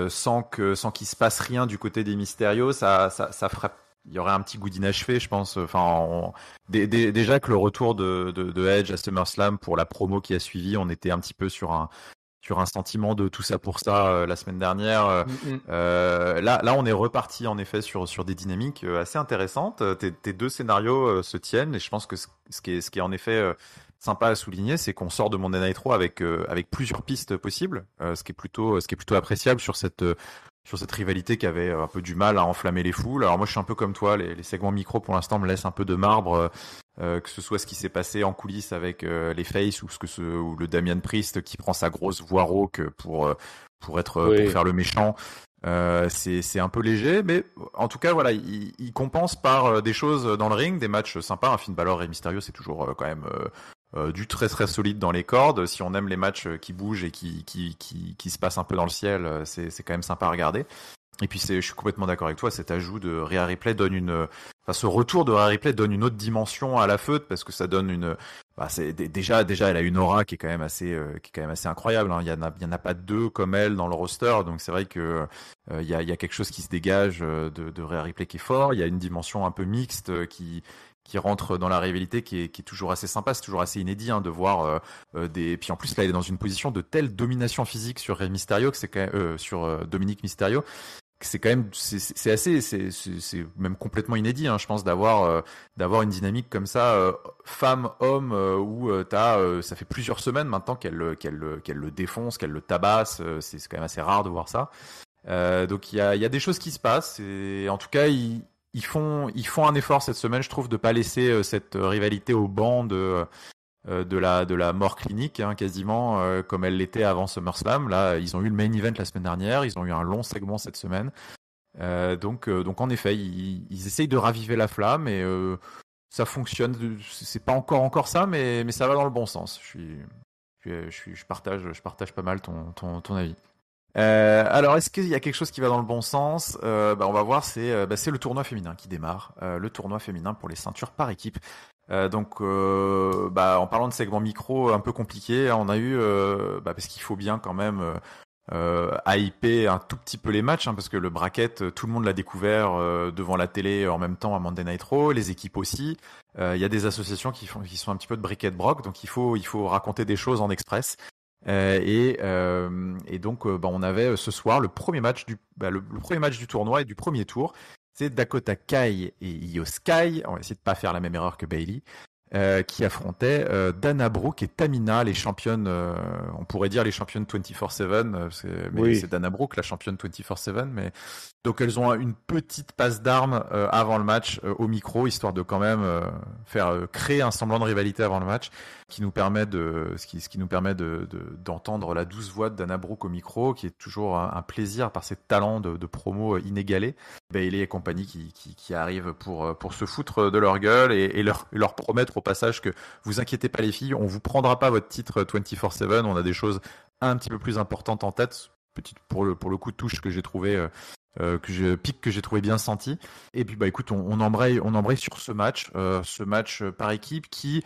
sans qu'il se passe rien du côté des Mysterio, ça fera. Il y aurait un petit goût d'inachevé, je pense. Enfin, déjà que le retour de Edge à SummerSlam pour la promo qui a suivi, on était un petit peu sur un sentiment de tout ça pour ça la semaine dernière. Là, on est reparti en effet sur des dynamiques assez intéressantes. Tes deux scénarios se tiennent et je pense que ce qui est en effet sympa à souligner, c'est qu'on sort de Monday Night Raw avec plusieurs pistes possibles, ce qui est plutôt appréciable sur cette rivalité qui avait un peu du mal à enflammer les foules. Alors moi, je suis un peu comme toi, les segments micro pour l'instant me laissent un peu de marbre. Que ce soit ce qui s'est passé en coulisses avec les Face ou ou le Damian Priest qui prend sa grosse voix rauque pour faire le méchant. C'est un peu léger, mais en tout cas voilà, il compense par des choses dans le ring, des matchs sympas. Un Finn Balor et Mysterio, c'est toujours quand même du très très solide dans les cordes. Si on aime les matchs qui bougent et qui se passent un peu dans le ciel, c'est quand même sympa à regarder. Et puis je suis complètement d'accord avec toi, cet ajout de Rhea Ripley ce retour de Rhea Ripley donne une autre dimension à la feud parce que ça donne déjà elle a une aura qui est quand même assez incroyable. Hein. Il y en a pas deux comme elle dans le roster, donc c'est vrai que il y a quelque chose qui se dégage de Rhea Ripley qui est fort. Il y a une dimension un peu mixte qui rentre dans la rivalité qui est toujours assez sympa, c'est toujours assez inédit de voir puis en plus là elle est dans une position de telle domination physique sur Rey Mysterio que c'est quand même sur Dominic Mysterio, c'est quand même c'est même complètement inédit je pense d'avoir une dynamique comme ça femme homme où ça fait plusieurs semaines maintenant qu'elle le défonce, qu'elle le tabasse, c'est quand même assez rare de voir ça. Donc il y a des choses qui se passent et en tout cas ils font un effort cette semaine, je trouve, de pas laisser cette rivalité au banc de la mort clinique, quasiment comme elle l'était avant SummerSlam. Là, ils ont eu le main event la semaine dernière, ils ont eu un long segment cette semaine. Donc en effet, ils essayent de raviver la flamme et ça fonctionne. C'est pas encore ça, mais ça va dans le bon sens. Je partage pas mal ton avis. Alors, est-ce qu'il y a quelque chose qui va dans le bon sens? On va voir. C'est le tournoi féminin qui démarre. Le tournoi féminin pour les ceintures par équipe. Donc, en parlant de segments micro un peu compliqués, on a eu, parce qu'il faut bien quand même hyper un tout petit peu les matchs, parce que le bracket, tout le monde l'a découvert devant la télé en même temps à Monday Night Raw, les équipes aussi. Il y a des associations qui sont un petit peu de brick et de broc, donc il faut raconter des choses en express. Et donc, on avait ce soir le premier match du tournoi et du premier tour. C'est Dakota Kai et Io Sky. On va essayer de pas faire la même erreur que Bayley, qui affrontaient Dana Brooke et Tamina, les championnes. On pourrait dire les championnes 24/7, mais c'est Dana Brooke la championne 24/7. Mais donc elles ont une petite passe d'armes avant le match au micro, histoire de quand même faire créer un semblant de rivalité avant le match, ce qui nous permet d'entendre la douce voix de Dana Brooke au micro, qui est toujours un plaisir par ses talents de promo inégalés. Bayley et compagnie qui arrivent pour se foutre de leur gueule et leur promettre au passage que vous inquiétez pas les filles, on vous prendra pas votre titre 24/7, on a des choses un petit peu plus importantes en tête. Petite pour le coup touche que j'ai trouvé que j'ai trouvé bien senti. Et puis écoute, on embraye sur ce match par équipe qui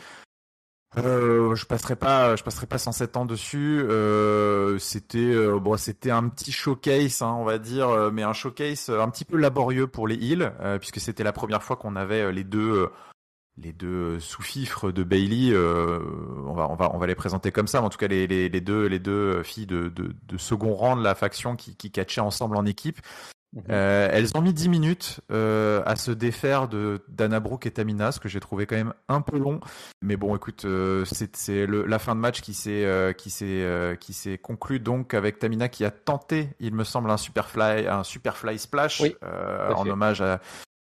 je passerai pas 107 ans dessus. C'était un petit showcase, on va dire, mais un showcase un petit peu laborieux pour les heels, puisque c'était la première fois qu'on avait les deux sous-fifres de Bayley. On va les présenter comme ça, mais en tout cas les deux filles de second rang de la faction qui catchaient ensemble en équipe. Elles ont mis 10 minutes à se défaire de Dana Brooke et Tamina, ce que j'ai trouvé quand même un peu long. Mais bon, écoute, c'est la fin de match qui s'est conclue donc avec Tamina qui a tenté, il me semble, un Superfly Splash en hommage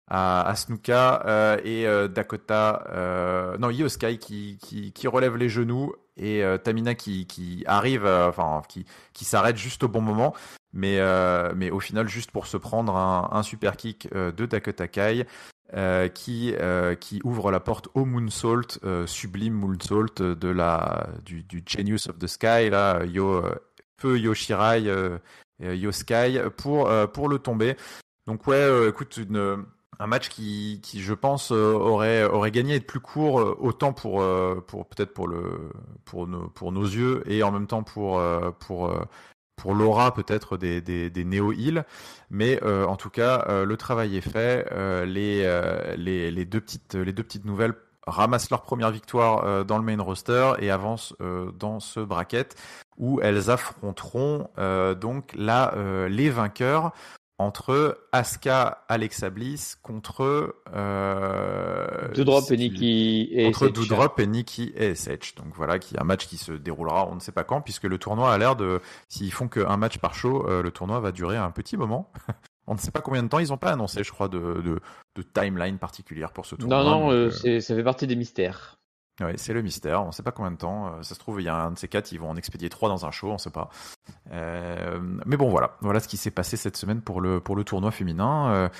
à Snuka et Dakota, Io Sky qui relève les genoux et Tamina qui arrive, qui s'arrête juste au bon moment. Mais au final, juste pour se prendre un super kick de Dakota Kai qui ouvre la porte au moonsault, sublime moonsault du Genius of the Sky, là, Feu Yoshirai Yoskai pour le tomber. Donc ouais, écoute, un match qui je pense aurait gagné à être plus court, autant pour peut-être pour nos yeux et en même temps pour l'aura peut-être des néo heal, mais en tout cas le travail est fait. Les deux petites nouvelles ramassent leur première victoire dans le main roster et avancent dans ce bracket où elles affronteront donc les vainqueurs entre Asuka, Alexa Bliss contre Doudrop et Nikki et contre SH. Doudrop et Nikki et SH. Donc voilà, qui est un match qui se déroulera, on ne sait pas quand, puisque le tournoi a l'air de, s'ils font qu'un match par show, le tournoi va durer un petit moment. On ne sait pas combien de temps, ils n'ont pas annoncé, je crois, de timeline particulière pour ce tournoi. Non, ça fait partie des mystères. Ouais, c'est le mystère, on ne sait pas combien de temps. Ça se trouve, il y a un de ces quatre, ils vont en expédier 3 dans un show, on ne sait pas. Mais bon, voilà ce qui s'est passé cette semaine pour le tournoi féminin.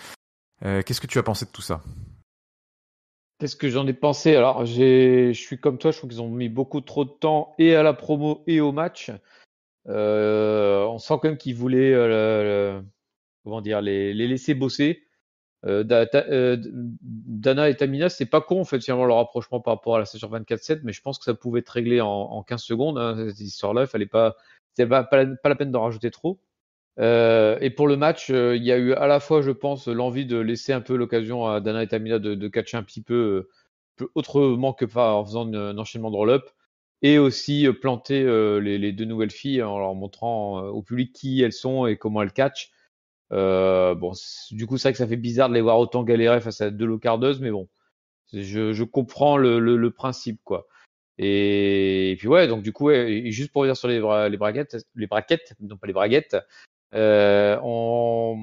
Qu'est-ce que tu as pensé de tout ça? Qu'est-ce que j'en ai pensé? Alors, je suis comme toi, je trouve qu'ils ont mis beaucoup trop de temps et à la promo et au match. On sent quand même qu'ils voulaient comment dire, les laisser bosser. Dana et Tamina, c'est pas con en fait finalement leur rapprochement par rapport à la session 24/7, mais je pense que ça pouvait être réglé en 15 secondes. Hein, cette histoire-là, c'était pas la peine d'en rajouter trop. Et pour le match, il y a eu à la fois, je pense, l'envie de laisser un peu l'occasion à Dana et Tamina de catcher un petit peu autrement que pas en faisant un enchaînement de roll-up, et aussi planter les deux nouvelles filles en leur montrant au public qui elles sont et comment elles catchent. Bon, du coup, c'est vrai que ça fait bizarre de les voir autant galérer face à deux locardeuses, mais bon, je comprends le principe, quoi. Et puis ouais, donc du coup, ouais, et juste pour revenir sur les braquettes, non pas les braguettes, comment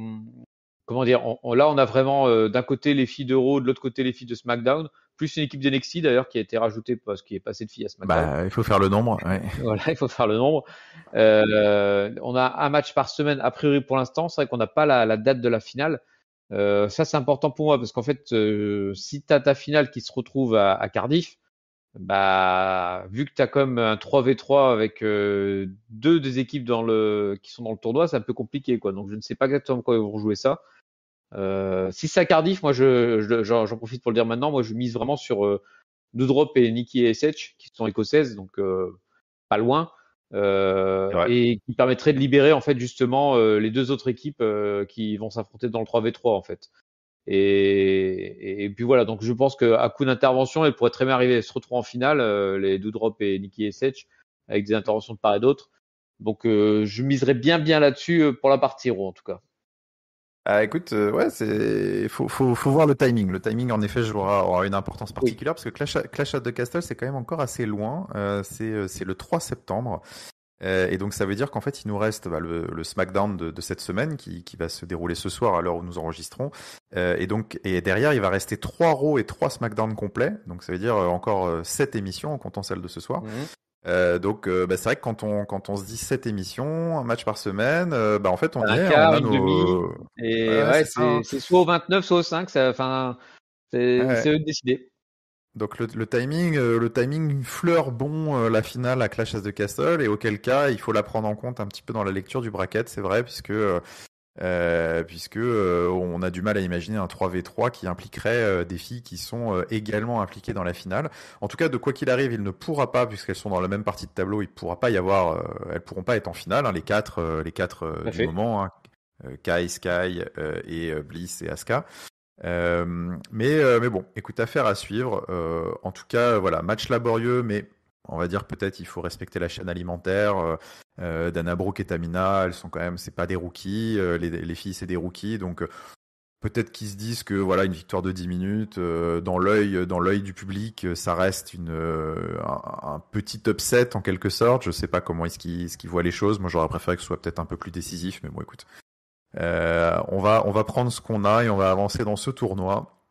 dire, là, on a vraiment d'un côté les filles de Raw, de l'autre côté les filles de SmackDown, plus une équipe d'NXT d'ailleurs qui a été rajoutée parce qu'il est passé de filles à SmackDown. Bah, il faut faire le nombre. Ouais. Voilà, il faut faire le nombre. On a un match par semaine a priori pour l'instant. C'est vrai qu'on n'a pas la date de la finale. Ça, c'est important pour moi parce qu'en fait, si tu as ta finale qui se retrouve à Cardiff, bah, vu que tu as comme un 3v3 avec deux des équipes qui sont dans le tournoi, c'est un peu compliqué, quoi. Donc, je ne sais pas exactement quand ils vont jouer ça. Si c'est à Cardiff, moi, j'en profite pour le dire maintenant. Moi, je mise vraiment sur Doudrop et Nikki et SH qui sont écossaises, donc pas loin, et qui permettrait de libérer en fait justement les deux autres équipes qui vont s'affronter dans le 3v3 en fait. Et puis voilà, donc je pense qu'à coup d'intervention, elle pourrait très bien arriver à se retrouver en finale, les Doudrop et Nikki et SH, avec des interventions de part et d'autre. Donc je miserais bien là-dessus pour la partie Raw en tout cas. Ah, écoute, ouais, faut voir le timing. Le timing, en effet, aura une importance particulière parce que Clash at the Castle, c'est quand même encore assez loin. C'est le 3 septembre. Et donc, ça veut dire qu'en fait, il nous reste le SmackDown de cette semaine qui va se dérouler ce soir à l'heure où nous enregistrons. Et derrière, il va rester 3 Raw et 3 SmackDown complets. Donc, ça veut dire encore 7 émissions en comptant celle de ce soir. Donc, c'est vrai que quand on se dit 7 émissions, un match par semaine, en fait, on un y est, quart, on a une demi, et ouais, c'est soit au 29, soit au 5. Enfin, c'est eux de décider. Donc le timing fleure bon la finale à Clash at the Castle, et auquel cas il faut la prendre en compte un petit peu dans la lecture du bracket, c'est vrai, puisque on a du mal à imaginer un 3v3 qui impliquerait des filles qui sont également impliquées dans la finale. En tout cas, de quoi qu'il arrive, il ne pourra pas, puisqu'elles sont dans la même partie de tableau, il pourra pas y avoir, elles pourront pas être en finale, hein, les quatre du moment, hein, Kai, Sky et Bliss et Asuka. Mais bon, écoute, affaire à suivre. En tout cas, voilà, match laborieux, mais on va dire peut-être il faut respecter la chaîne alimentaire. Dana Brooke et Tamina, elles sont quand même, c'est pas des rookies. Les filles, c'est des rookies, donc peut-être qu'ils se disent que voilà, une victoire de 10 minutes dans l'œil du public, ça reste un petit upset en quelque sorte. Je sais pas comment est-ce qu'ils voient les choses. Moi, j'aurais préféré que ce soit peut-être un peu plus décisif, mais bon, écoute. On va prendre ce qu'on a et on va avancer dans ce tournoi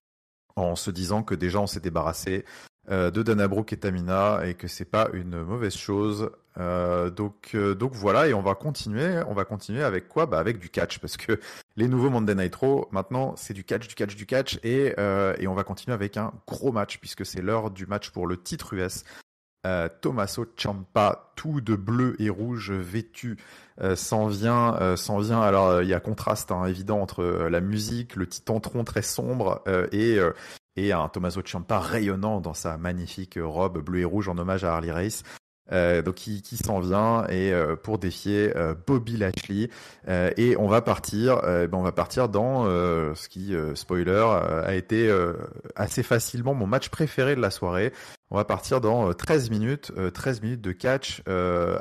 en se disant que déjà on s'est débarrassé de Dana Brooke et Tamina et que c'est pas une mauvaise chose. Donc voilà, et on va continuer avec quoi? Avec du catch, parce que les nouveaux Monday Night Raw maintenant c'est du catch et on va continuer avec un gros match puisque c'est l'heure du match pour le titre US Tommaso Ciampa, tout de bleu et rouge vêtu, s'en vient. Alors il y a contraste évident entre la musique, le titantron très sombre et un Tommaso Ciampa rayonnant dans sa magnifique robe bleue et rouge en hommage à Harley Race. Donc qui s'en vient et pour défier Bobby Lashley et on va partir dans ce qui spoiler a été assez facilement mon match préféré de la soirée. On va partir dans 13 minutes de catch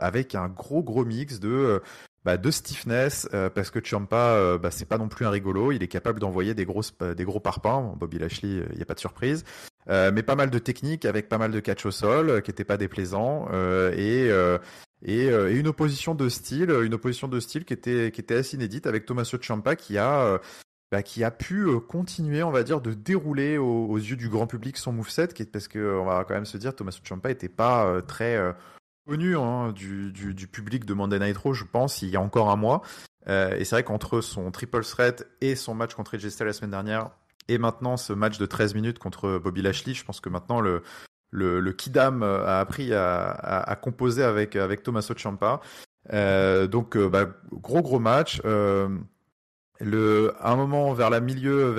avec un gros mix de stiffness parce que Ciampa c'est pas non plus un rigolo, il est capable d'envoyer des gros parpaings. Bobby Lashley, il y a pas de surprise. Mais pas mal de techniques avec pas mal de catch au sol qui était pas déplaisant et une opposition de style qui était assez inédite avec Tommaso Ciampa qui a pu continuer, on va dire, de dérouler aux yeux du grand public son moveset, parce que on va quand même se dire, Tommaso Ciampa était pas très connu du public de Monday Night Raw, je pense, il y a encore un mois. Et c'est vrai qu'entre son triple threat et son match contre AJ Styles la semaine dernière, et maintenant ce match de 13 minutes contre Bobby Lashley, je pense que maintenant le Kidam a appris à composer avec Tommaso Ciampa. Donc gros match. À un moment vers le milieu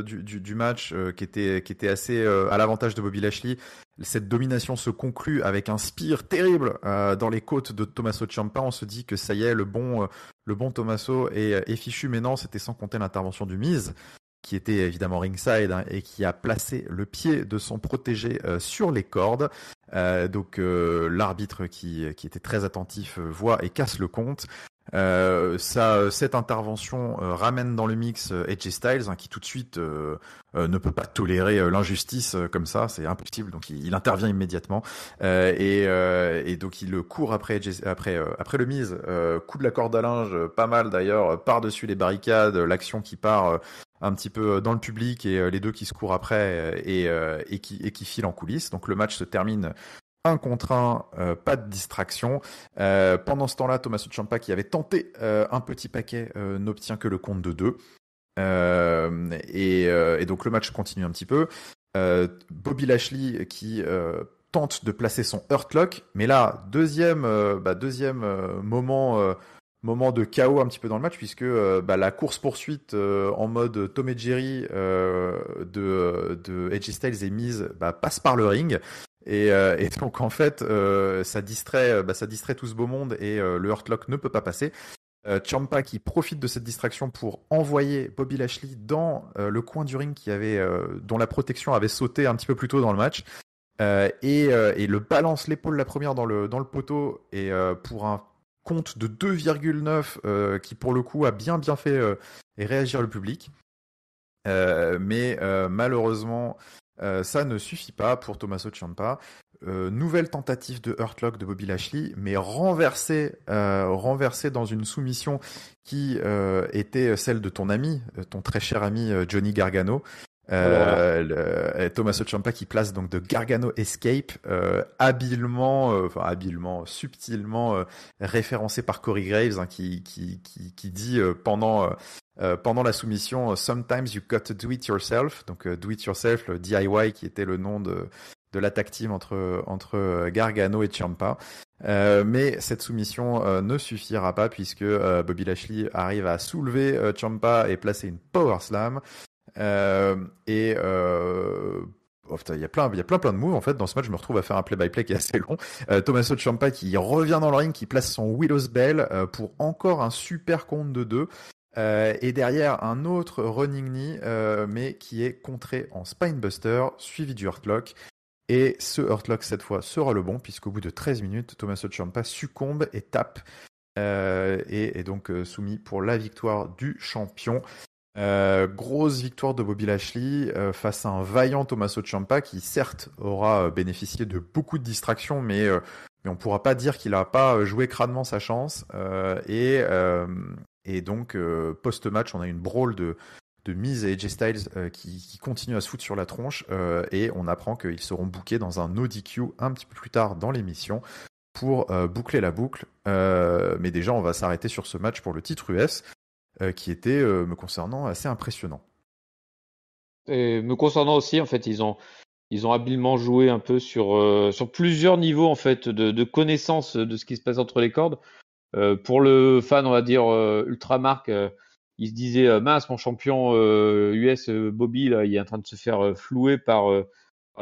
du match qui était assez à l'avantage de Bobby Lashley, cette domination se conclut avec un spear terrible dans les côtes de Tommaso Ciampa. On se dit que ça y est, le bon Tommaso est fichu, mais non, c'était sans compter l'intervention du Miz, qui était évidemment ringside et qui a placé le pied de son protégé sur les cordes. Donc l'arbitre qui était très attentif voit et casse le compte. Cette intervention ramène dans le mix AJ Styles qui tout de suite ne peut pas tolérer l'injustice comme ça, c'est impossible, donc il intervient immédiatement et donc il court après le Miz, coup de la corde à linge, pas mal d'ailleurs, par-dessus les barricades, l'action qui part un petit peu dans le public et les deux qui se courent après et qui filent en coulisses. Donc le match se termine 1 contre 1, pas de distraction. Pendant ce temps-là, Tommaso Ciampa, qui avait tenté un petit paquet, n'obtient que le compte de 2. Et donc le match continue un petit peu. Bobby Lashley qui tente de placer son Hurt Lock, mais là, deuxième moment de chaos un petit peu dans le match, puisque la course-poursuite en mode Tom et Jerry de AJ Styles et Miz passe par le ring. Et donc en fait, ça distrait tout ce beau monde et le Hurt Lock ne peut pas passer. Ciampa qui profite de cette distraction pour envoyer Bobby Lashley dans le coin du ring dont la protection avait sauté un petit peu plus tôt dans le match et le balance l'épaule la première dans le poteau et pour un compte de 2,9 qui pour le coup a bien fait réagir le public. Mais malheureusement ça ne suffit pas pour Tommaso Ciampa. Nouvelle tentative de Hurt Lock de Bobby Lashley, mais renversé dans une soumission qui était celle de ton ami, ton très cher ami Johnny Gargano. Tommaso Ciampa qui place donc de Gargano Escape, subtilement référencé par Corey Graves, qui dit pendant la soumission, sometimes you got to do it yourself. Donc do it yourself, le DIY qui était le nom de la tag team entre Gargano et Ciampa. Mais cette soumission ne suffira pas puisque Bobby Lashley arrive à soulever Ciampa et placer une power slam. Il y a plein de moves en fait dans ce match. Je me retrouve à faire un play-by-play qui est assez long. Tommaso Ciampa qui revient dans le ring, qui place son Willow's Bell pour encore un super compte de 2. Et derrière un autre running knee, mais qui est contré en Spinebuster, suivi du Hurt Lock. Et ce Hurt Lock cette fois sera le bon, puisqu'au bout de 13 minutes, Tommaso Ciampa succombe et tape, et est donc soumis pour la victoire du champion. Grosse victoire de Bobby Lashley face à un vaillant Tommaso Ciampa qui certes aura bénéficié de beaucoup de distractions, mais on pourra pas dire qu'il a pas joué crânement sa chance. Et donc post-match, on a une brawl de Miz et AJ Styles qui continue à se foutre sur la tronche et on apprend qu'ils seront bookés dans un no DQ un petit peu plus tard dans l'émission pour boucler la boucle. Mais déjà, on va s'arrêter sur ce match pour le titre US. Qui était, me concernant, assez impressionnant. Et me concernant aussi, en fait, ils ont ils ont habilement joué un peu sur plusieurs niveaux en fait de connaissance de ce qui se passe entre les cordes. Pour le fan, on va dire ultramarque, il se disait mince, mon champion US Bobby là, il est en train de se faire flouer par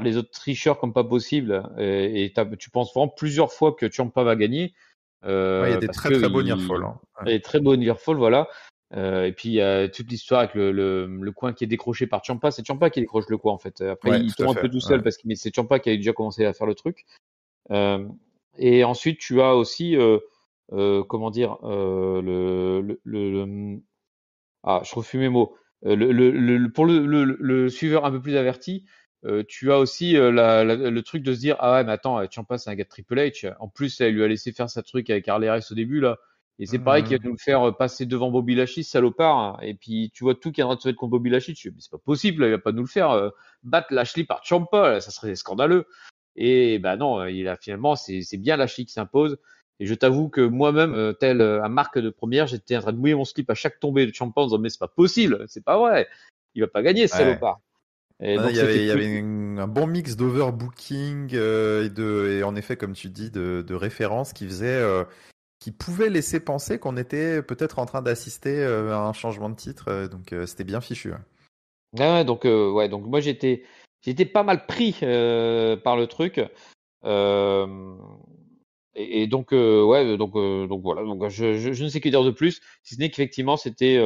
les autres tricheurs comme pas possible. Et tu penses vraiment plusieurs fois que Ciampa va gagner Ouais, il y a des parce très que très beaux nearfall. Hein. il est très bon Nearfall, voilà. Et puis il y a toute l'histoire avec le coin qui est décroché par Ciampa. C'est Ciampa qui décroche le coin en fait. Après Ouais, il tout à tombe un peu fait. tout Ouais. seul parce que mais c'est Ciampa qui a déjà commencé à faire le truc. Euh, et ensuite tu as aussi comment dire ah, je refus mes mots. Pour le suiveur un peu plus averti, tu as aussi le truc de se dire ah ouais mais attends Ciampa c'est un gars de Triple H. En plus elle lui a laissé faire sa truc avec Harley Race au début là. Et c'est pareil qu'il va Mhm. nous le faire passer devant Bobby Lashley, salopard. Hein. Et puis tu vois tout qui est en train de se mettre contre Bobby Lashley. Tu dis mais c'est pas possible, là, il va pas nous le faire battre Lashley par Ciampa, là, ça serait scandaleux. Et bah non, il a finalement c'est bien Lashley qui s'impose. Et je t'avoue que moi-même, tel un marque de première, j'étais en train de mouiller mon slip à chaque tombée de Champa en disant mais c'est pas possible, c'est pas vrai, il va pas gagner ce Ouais. salopard. Et Non, donc c'était il y plus. avait un bon mix d'overbooking et en effet, comme tu dis, de références qui pouvaient laisser penser qu'on était peut-être en train d'assister à un changement de titre. Donc c'était bien fichu. Ouais. Ah ouais, ouais, donc moi j'étais pas mal pris par le truc. Euh, et donc ouais, donc voilà, donc je ne sais que dire de plus, si ce n'est qu'effectivement c'était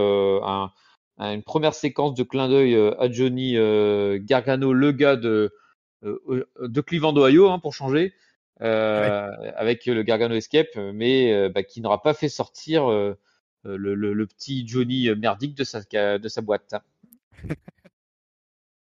une première séquence de clin d'œil à Johnny Gargano, le gars de Cleveland, Ohio, hein, pour changer, Ouais. avec le Gargano Escape, mais bah, qui n'aura pas fait sortir le petit Johnny merdique de sa boîte.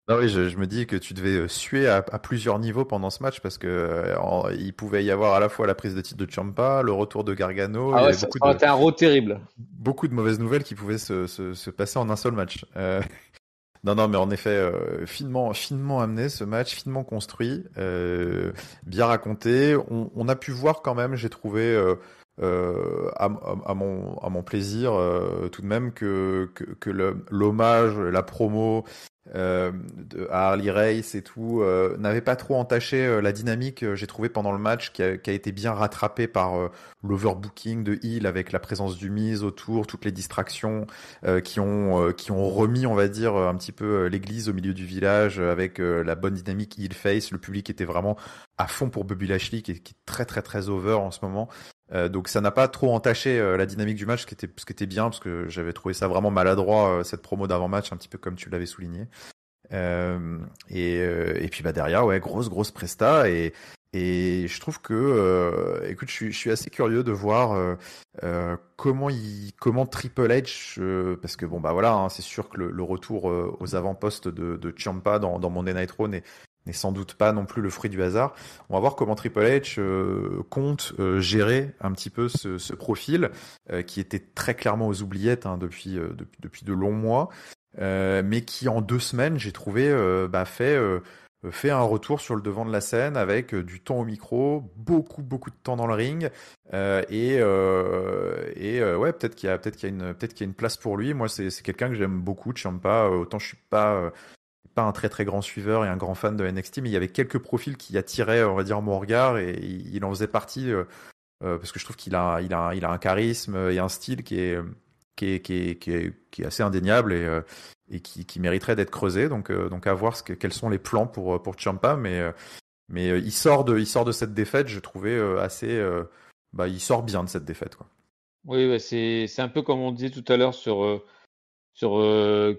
Ah oui, je me dis que tu devais suer à plusieurs niveaux pendant ce match parce que il pouvait y avoir à la fois la prise de titre de Ciampa, le retour de Gargano, il Ah y ouais, avait ça aurait été un road terrible. beaucoup de mauvaises nouvelles qui pouvaient se passer en un seul match. Non, non, mais en effet, finement amené ce match, finement construit, bien raconté. On a pu voir quand même, j'ai trouvé à mon plaisir tout de même que l'hommage, la promo à Harley Race et tout n'avait pas trop entaché la dynamique. J'ai trouvé pendant le match qui a été bien rattrapé par l'overbooking de Hill avec la présence du Miz autour, toutes les distractions qui ont remis, on va dire, un petit peu l'église au milieu du village avec la bonne dynamique heel face. Le public était vraiment à fond pour Bobby Lashley, qui est très très très over en ce moment. Donc ça n'a pas trop entaché la dynamique du match, ce qui était bien, parce que j'avais trouvé ça vraiment maladroit, cette promo d'avant-match, un petit peu comme tu l'avais souligné. Et puis bah derrière, ouais, grosse presta et je trouve que, écoute, je suis assez curieux de voir comment Triple H, parce que bon bah voilà, hein, c'est sûr que le retour aux avant-postes de Ciampa dans Monday Night Raw n'est sans doute pas non plus le fruit du hasard. On va voir comment Triple H compte gérer un petit peu ce profil qui était très clairement aux oubliettes hein, depuis de longs mois mais qui en 2 semaines, j'ai trouvé, fait un retour sur le devant de la scène avec du temps au micro, beaucoup de temps dans le ring, ouais, peut-être qu'il y a une place pour lui. Moi, c'est quelqu'un que j'aime beaucoup, Ciampa. Autant je suis pas un très très grand suiveur et un grand fan de NXT, mais il y avait quelques profils qui attiraient, on va dire, mon regard et il en faisait partie parce que je trouve qu'il a un charisme et un style qui est assez indéniable et qui mériterait d'être creusé. Donc à voir quels sont les plans pour Ciampa, mais il sort de cette défaite, je trouvais il sort bien de cette défaite, quoi. Oui, ouais, c'est un peu comme on disait tout à l'heure sur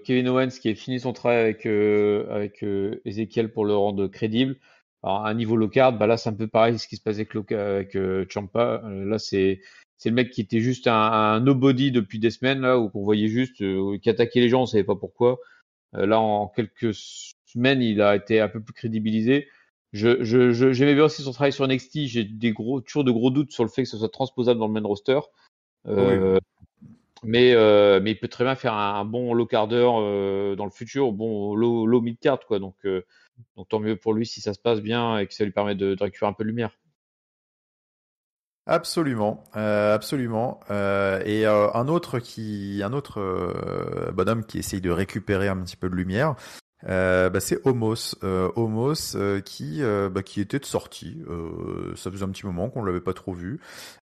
Kevin Owens qui a fini son travail avec Ezekiel pour le rendre crédible. Alors, à un niveau low card, bah là c'est un peu pareil ce qui se passait avec Ciampa. Là c'est le mec qui était juste un nobody depuis des semaines là où on voyait juste qui attaquait les gens, on savait pas pourquoi. Là en quelques semaines, il a été un peu plus crédibilisé. J'aimais bien aussi son travail sur NXT. J'ai toujours de gros doutes sur le fait que ce soit transposable dans le main roster. Oh oui. Euh, mais il peut très bien faire un bon low carder dans le futur, bon low mid card quoi. Donc tant mieux pour lui si ça se passe bien et que ça lui permet de récupérer un peu de lumière. Absolument, absolument. Un autre bonhomme qui essaye de récupérer un petit peu de lumière, C'est Homos, qui était de sortie. Ça faisait un petit moment qu'on l'avait pas trop vu,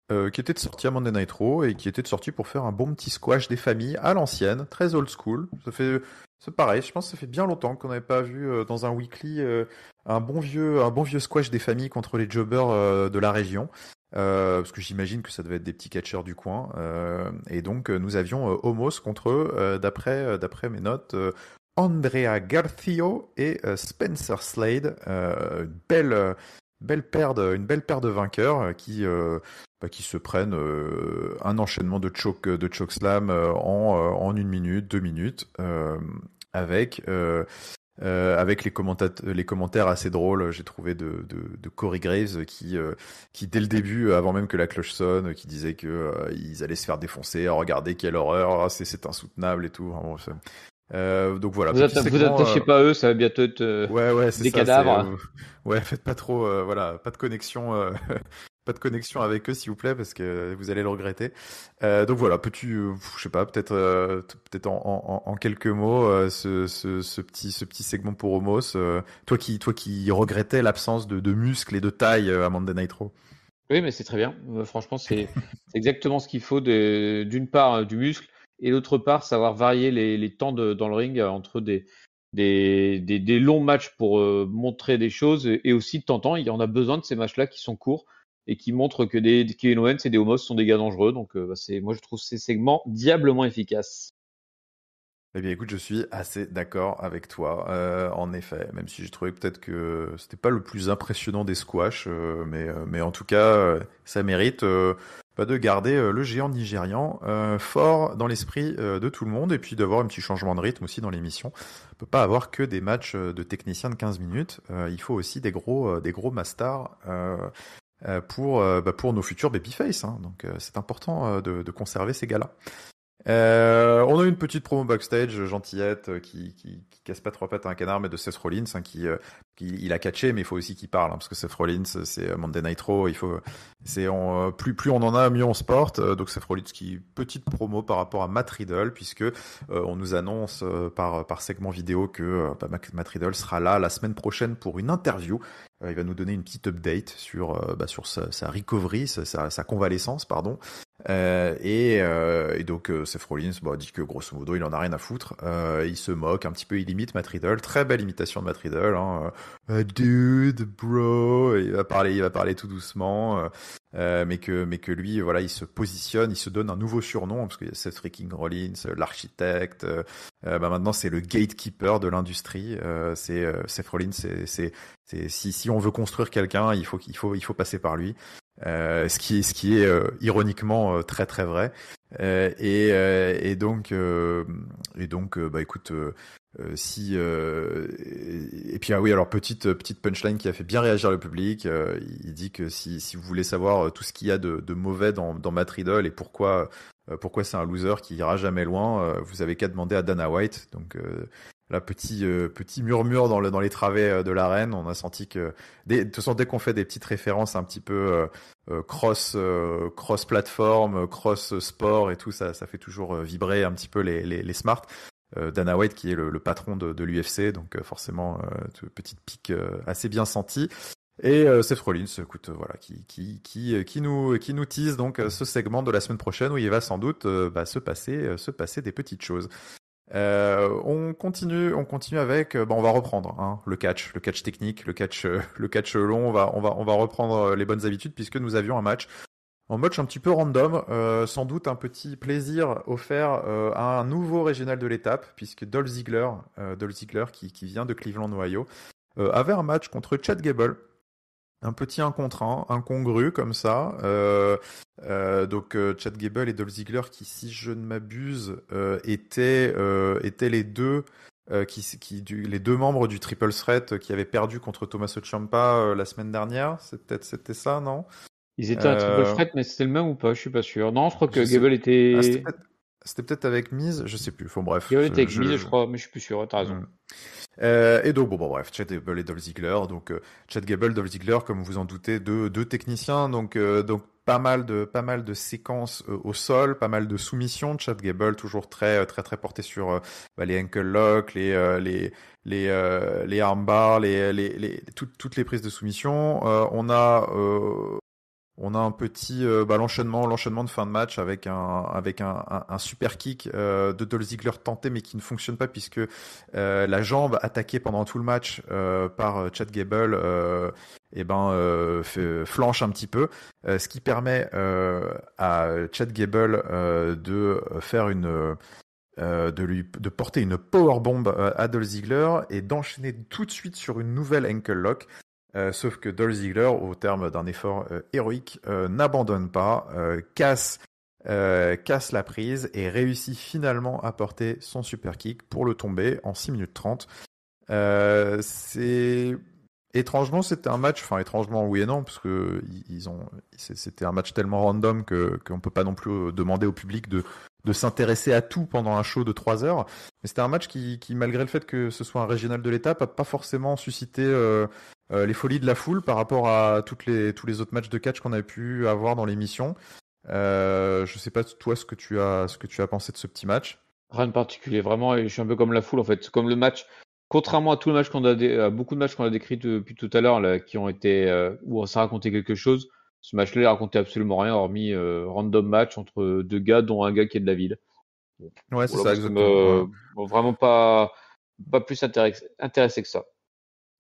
qui était de sortie à Monday Night Raw et qui était de sortie pour faire un bon petit squash des familles à l'ancienne, très old school. C'est pareil. Je pense que ça fait bien longtemps qu'on n'avait pas vu dans un weekly un bon vieux squash des familles contre les jobbers de la région. Parce que j'imagine que ça devait être des petits catcheurs du coin. Et donc nous avions Homos contre eux, d'après mes notes. Andrea Garcio et Spencer Slade, une belle paire de vainqueurs qui se prennent un enchaînement de chokeslam en 1 minute, 2 minutes, avec les commentaires assez drôles, j'ai trouvé de Corey Graves qui dès le début, avant même que la cloche sonne, qui disait que ils allaient se faire défoncer. Regardez quelle horreur, c'est insoutenable et tout. Vraiment, donc voilà. Vous attachez pas à eux, ça va bientôt être ouais, c'est des ça, cadavres. ouais, faites pas trop, voilà, pas de connexion, pas de connexion avec eux, s'il vous plaît, parce que vous allez le regretter. Donc voilà, peux-tu, je sais pas, peut-être en quelques mots, ce petit segment pour Homos, toi qui regrettais l'absence de muscles et de taille à Monday Night Raw. Oui, mais c'est très bien. Franchement, c'est exactement ce qu'il faut d'une part du muscle et d'autre part savoir varier les temps dans le ring entre des longs matchs pour montrer des choses et aussi de temps en temps, il y en a besoin de ces matchs-là qui sont courts et qui montrent que des Kevin Owens et des Omos sont des gars dangereux. Donc, moi, je trouve ces segments diablement efficaces. Eh bien, écoute, je suis assez d'accord avec toi. En effet, même si j'ai trouvé peut-être que c'était pas le plus impressionnant des squash, mais en tout cas, ça mérite de garder le géant nigérian fort dans l'esprit de tout le monde et puis d'avoir un petit changement de rythme aussi dans l'émission. On peut pas avoir que des matchs de techniciens de 15 minutes. Il faut aussi des gros masters. Pour nos futurs babyface, hein. Donc c'est important de conserver ces gars-là. On a eu une petite promo backstage gentillette qui casse pas trois pattes à un canard, mais de Seth Rollins, hein, qui il a catché, mais il faut aussi qu'il parle, hein, parce que Seth Rollins c'est Monday Night Raw, plus on en a, mieux on se porte. Donc Seth Rollins petite promo par rapport à Matt Riddle, puisque on nous annonce par segment vidéo que Matt Riddle sera là la semaine prochaine pour une interview. Il va nous donner une petite update sur sa recovery, sa convalescence, pardon. Et donc Seth Rollins dit que grosso modo il en a rien à foutre. Il se moque un petit peu, il imite Matt Riddle, très belle imitation de Matt Riddle, hein. Dude, bro, il va parler tout doucement, mais que lui, voilà, il se positionne, il se donne un nouveau surnom parce qu'il y a Seth freaking Rollins, l'architecte. Maintenant c'est le gatekeeper de l'industrie. Seth Rollins, c'est si on veut construire quelqu'un, il faut passer par lui. Ce qui est ironiquement très très vrai. Et donc écoute, si et puis oui, alors petite punchline qui a fait bien réagir le public. Il dit que si vous voulez savoir tout ce qu'il y a de mauvais dans Matt Riddle et pourquoi c'est un loser qui ira jamais loin, vous avez qu'à demander à Dana White. Donc là, petit murmure dans les travées de l'arène. On a senti que de toute façon, dès qu'on fait des petites références un petit peu cross plateforme, cross sport et tout, ça fait toujours vibrer un petit peu les smarts. Dana White qui est le patron de l'UFC, donc forcément petite pique assez bien sentie. Et Seth Rollins, écoute, voilà, qui nous tease donc ce segment de la semaine prochaine où il va sans doute se passer des petites choses. On continue avec, on va reprendre, hein, le catch technique, le catch long. On va reprendre les bonnes habitudes puisque nous avions un match un petit peu random, sans doute un petit plaisir offert à un nouveau régional de l'étape puisque Dolph Ziggler qui vient de Cleveland, Ohio, avait un match contre Chad Gable. Un petit 1 contre 1, incongru comme ça. Donc Chad Gable et Dolph Ziggler qui, si je ne m'abuse, étaient les deux les deux membres du Triple Threat qui avaient perdu contre Tommaso Ciampa la semaine dernière. C'était ça, non? Ils étaient un Triple Threat, mais c'était le même ou pas? Je suis pas sûr. Non, je crois que Gable était. C'était peut-être avec Miz, je sais plus. Enfin bref. Gable était avec Miz, je crois, mais je suis plus sûr. T'as raison. Et donc bref, Chad Gable et Dolph Ziggler. Donc Chad Gable, Dolph Ziggler, comme vous en doutez, deux techniciens. Donc pas mal de séquences au sol, pas mal de soumissions. Chad Gable toujours très porté sur les ankle locks, les armbars, toutes les prises de soumission. On a un petit l'enchaînement de fin de match avec un super kick de Dolph Ziggler tenté mais qui ne fonctionne pas puisque la jambe attaquée pendant tout le match par Chad Gable flanche un petit peu, ce qui permet à Chad Gable de faire de porter une powerbomb à Dolph Ziggler et d'enchaîner tout de suite sur une nouvelle ankle lock. Sauf que Dolph Ziggler, au terme d'un effort héroïque, n'abandonne pas, casse la prise et réussit finalement à porter son super kick pour le tomber en 6 minutes 30. Étrangement, c'était un match, enfin étrangement oui et non, parce que c'était un match tellement random qu'on peut pas non plus demander au public de s'intéresser à tout pendant un show de 3 heures. Mais c'était un match qui malgré le fait que ce soit un régional de l'étape, a pas forcément suscité les folies de la foule par rapport à tous les autres matchs de catch qu'on a pu avoir dans l'émission. Je sais pas toi ce que tu as pensé de ce petit match. Rien de particulier, vraiment, et je suis un peu comme la foule en fait, comme le match. Contrairement à tous les matchs à beaucoup de matchs qu'on a décrits depuis tout à l'heure, là, qui ont été où on s'est raconté quelque chose, ce match-là, il racontait absolument rien, hormis random match entre deux gars, dont un gars qui est de la ville. Ouais, c'est Voilà, ça exactement. vraiment pas plus intéressé que ça.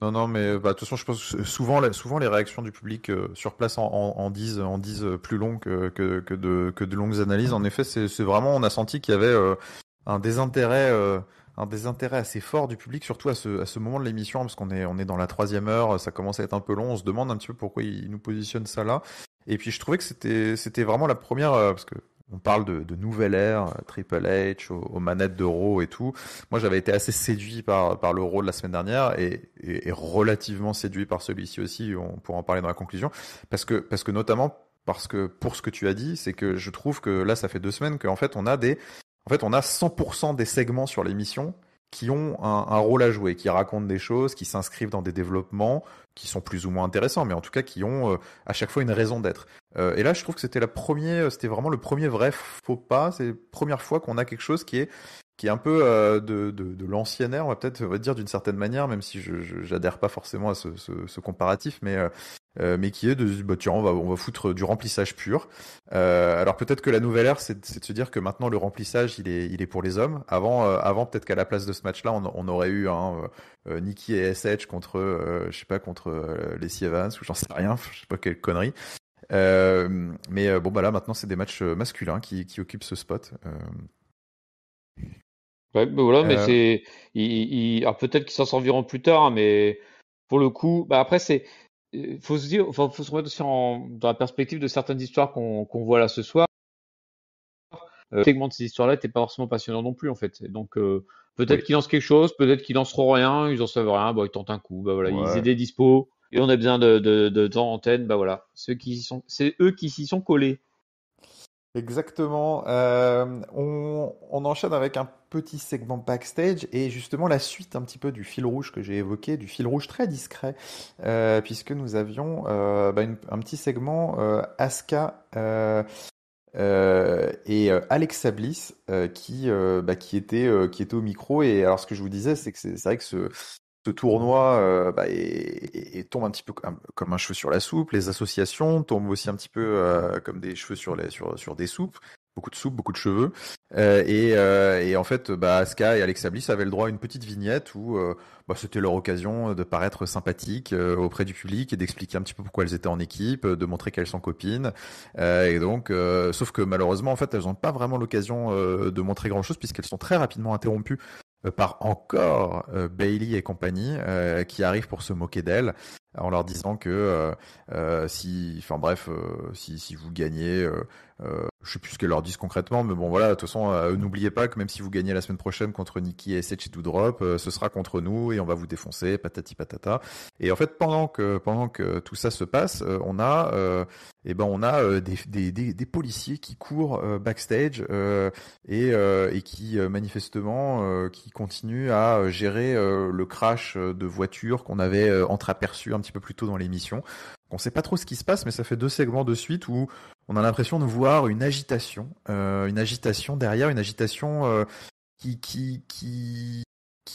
Non, mais de toute façon, je pense que souvent les réactions du public sur place en disent plus long que de longues analyses. En effet, c'est vraiment, on a senti qu'il y avait un désintérêt assez fort du public, surtout à ce moment de l'émission, parce qu'on est dans la 3e heure, ça commence à être un peu long. On se demande un petit peu pourquoi ils nous positionnent ça là. Et puis je trouvais que c'était vraiment la première, parce que on parle de nouvelle ère, Triple H aux manettes de Raw et tout. Moi, j'avais été assez séduit par le Raw de la semaine dernière et relativement séduit par celui-ci aussi. On pourra en parler dans la conclusion, parce que notamment parce que pour ce que tu as dit, c'est que je trouve que là, ça fait 2 semaines qu'en fait, on a 100% des segments sur l'émission qui ont un rôle à jouer, qui racontent des choses, qui s'inscrivent dans des développements qui sont plus ou moins intéressants, mais en tout cas qui ont à chaque fois une raison d'être. Et là, je trouve que c'était vraiment le premier vrai faux pas. C'est la première fois qu'on a quelque chose qui est un peu de l'ancienne ère, on va dire d'une certaine manière, même si j'adhère pas forcément à ce comparatif, mais qui est tiens, on va foutre du remplissage pur. Alors peut-être que la nouvelle ère, c'est de se dire que maintenant le remplissage, il est pour les hommes. Avant peut-être qu'à la place de ce match-là, on aurait eu Nikki et SH contre, je sais pas, contre Lacey Evans ou j'en sais rien, je sais pas quelle connerie. Mais là maintenant c'est des matchs masculins qui occupent ce spot. Ouais, voilà, mais alors peut-être qu'ils s'en serviront plus tard, hein, mais pour le coup, après faut se dire, faut se remettre aussi dans la perspective de certaines histoires qu'on voit là ce soir. Le segment de ces histoires-là n'était pas forcément passionnant non plus en fait. Et donc peut-être qu'ils lancent quelque chose, peut-être qu'ils lanceront rien, ils en savent rien, ils tentent un coup, voilà, Ouais. ils aient des dispos et on a besoin de temps antenne, voilà, c'est eux qui s'y sont collés. Exactement. On enchaîne avec un petit segment backstage et justement la suite un petit peu du fil rouge que j'ai évoqué, du fil rouge très discret, puisque nous avions un petit segment Asuka et Alexa Bliss qui était au micro. Et alors ce que je vous disais, c'est que c'est vrai que ce tournoi tombe un petit peu comme un cheveu sur la soupe. Les associations tombent aussi un petit peu comme des cheveux sur des soupes. Beaucoup de cheveux. Et en fait, Asuka et Alexa Bliss avaient le droit à une petite vignette où c'était leur occasion de paraître sympathiques auprès du public et d'expliquer un petit peu pourquoi elles étaient en équipe, de montrer qu'elles sont copines. Et donc, sauf que malheureusement, en fait, elles n'ont pas vraiment l'occasion de montrer grand-chose puisqu'elles sont très rapidement interrompues par encore Bailey et compagnie qui arrivent pour se moquer d'elle en leur disant que si vous gagnez, je sais plus ce qu'elles leur disent concrètement, mais bon voilà, de toute façon n'oubliez pas que même si vous gagnez la semaine prochaine contre Nikki et SH et Doudrop, ce sera contre nous et on va vous défoncer, patati patata. Et en fait pendant que tout ça se passe, on a des policiers qui courent backstage et qui manifestement qui continuent à gérer le crash de voiture qu'on avait entreaperçu un petit peu plus tôt dans l'émission. qu'on sait pas trop ce qui se passe, mais ça fait 2 segments de suite où on a l'impression de voir une agitation derrière, une agitation qui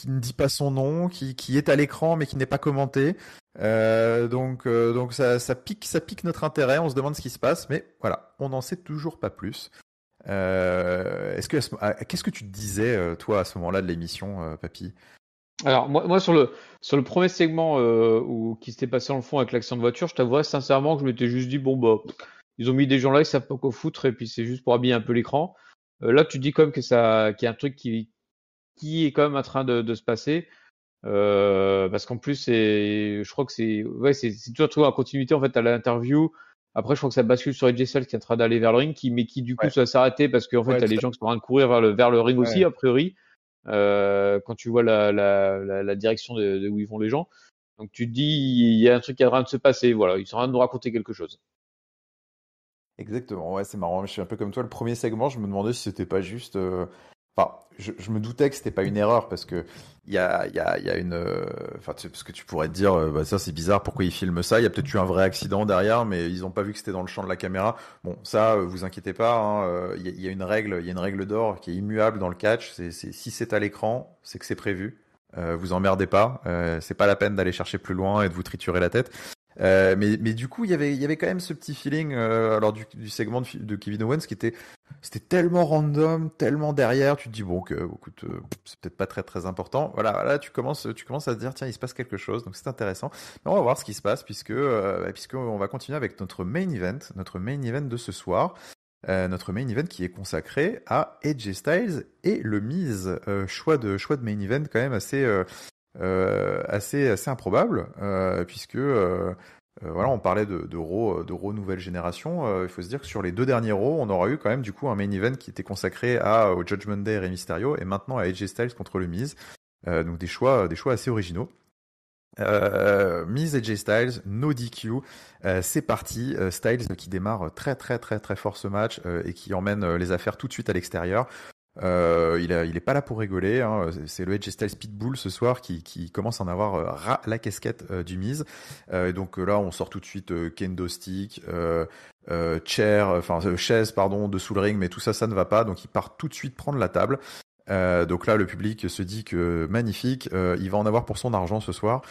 ne dit pas son nom, qui est à l'écran mais qui n'est pas commenté. Donc ça pique notre intérêt. On se demande ce qui se passe, mais voilà, on n'en sait toujours pas plus. Qu'est-ce que tu te disais toi à ce moment-là de l'émission, Papy? Alors moi sur le premier segment qui s'était passé dans le fond avec l'accident de voiture, je t'avouerais sincèrement que je m'étais juste dit bon bah ils ont mis des gens là, ils savent pas quoi foutre et puis c'est juste pour habiller un peu l'écran. Là tu dis quand même qu'il y a un truc qui est quand même en train de se passer. Parce qu'en plus je crois que c'est toujours trouvé en continuité en fait à l'interview. Après je crois que ça bascule sur AJ Styles qui est en train d'aller vers le ring, mais qui du coup Ouais. ça s'arrêter parce qu'en fait Ouais, t'as les gens qui sont en train de courir vers le ring aussi ouais. a priori. Quand tu vois la direction de où ils vont les gens. Donc tu te dis, il y a un truc qui est en train de se passer, voilà, ils sont en train de nous raconter quelque chose. Exactement, ouais, c'est marrant. Je suis un peu comme toi. Le premier segment, je me demandais si c'était pas juste. Enfin, je me doutais que c'était pas une erreur parce que il y a une. Enfin, parce que tu pourrais te dire, bah, ça c'est bizarre, pourquoi ils filment ça? Il y a peut-être eu un vrai accident derrière, mais ils ont pas vu que c'était dans le champ de la caméra. Bon, ça, vous inquiétez pas. Hein, il y a une règle, il y a une règle d'or qui est immuable dans le catch. Si c'est à l'écran, c'est que c'est prévu. Vous emmerdez pas. C'est pas la peine d'aller chercher plus loin et de vous triturer la tête. Mais du coup, il y avait quand même ce petit feeling lors du segment de Kevin Owens c'était tellement random, tellement derrière. Tu te dis bon, écoute, c'est peut-être pas très très important. Voilà, là tu commences à te dire tiens, il se passe quelque chose, donc c'est intéressant. Mais on va voir ce qui se passe puisque on va continuer avec notre main event de ce soir. Notre main event qui est consacré à AJ Styles et le Miz. Choix de main event quand même assez improbable, puisque voilà, on parlait de Raw nouvelle génération. Il faut se dire que sur les 2 derniers Raw, on aura eu quand même du coup un main event qui était consacré au Judgment Day et Rey Mysterio, et maintenant à AJ Styles contre le Miz. Donc des choix assez originaux. Miz et AJ Styles, no DQ, c'est parti. Styles qui démarre très très très très fort ce match et qui emmène les affaires tout de suite à l'extérieur. Il est pas là pour rigoler, hein. C'est le AJ Styles Pitbull ce soir qui commence à en avoir ras la casquette du Miz. Et donc là, on sort tout de suite kendo stick, chaise pardon, dessous le ring, mais tout ça ne va pas. Donc il part tout de suite prendre la table. Donc là, le public se dit que magnifique, il va en avoir pour son argent ce soir.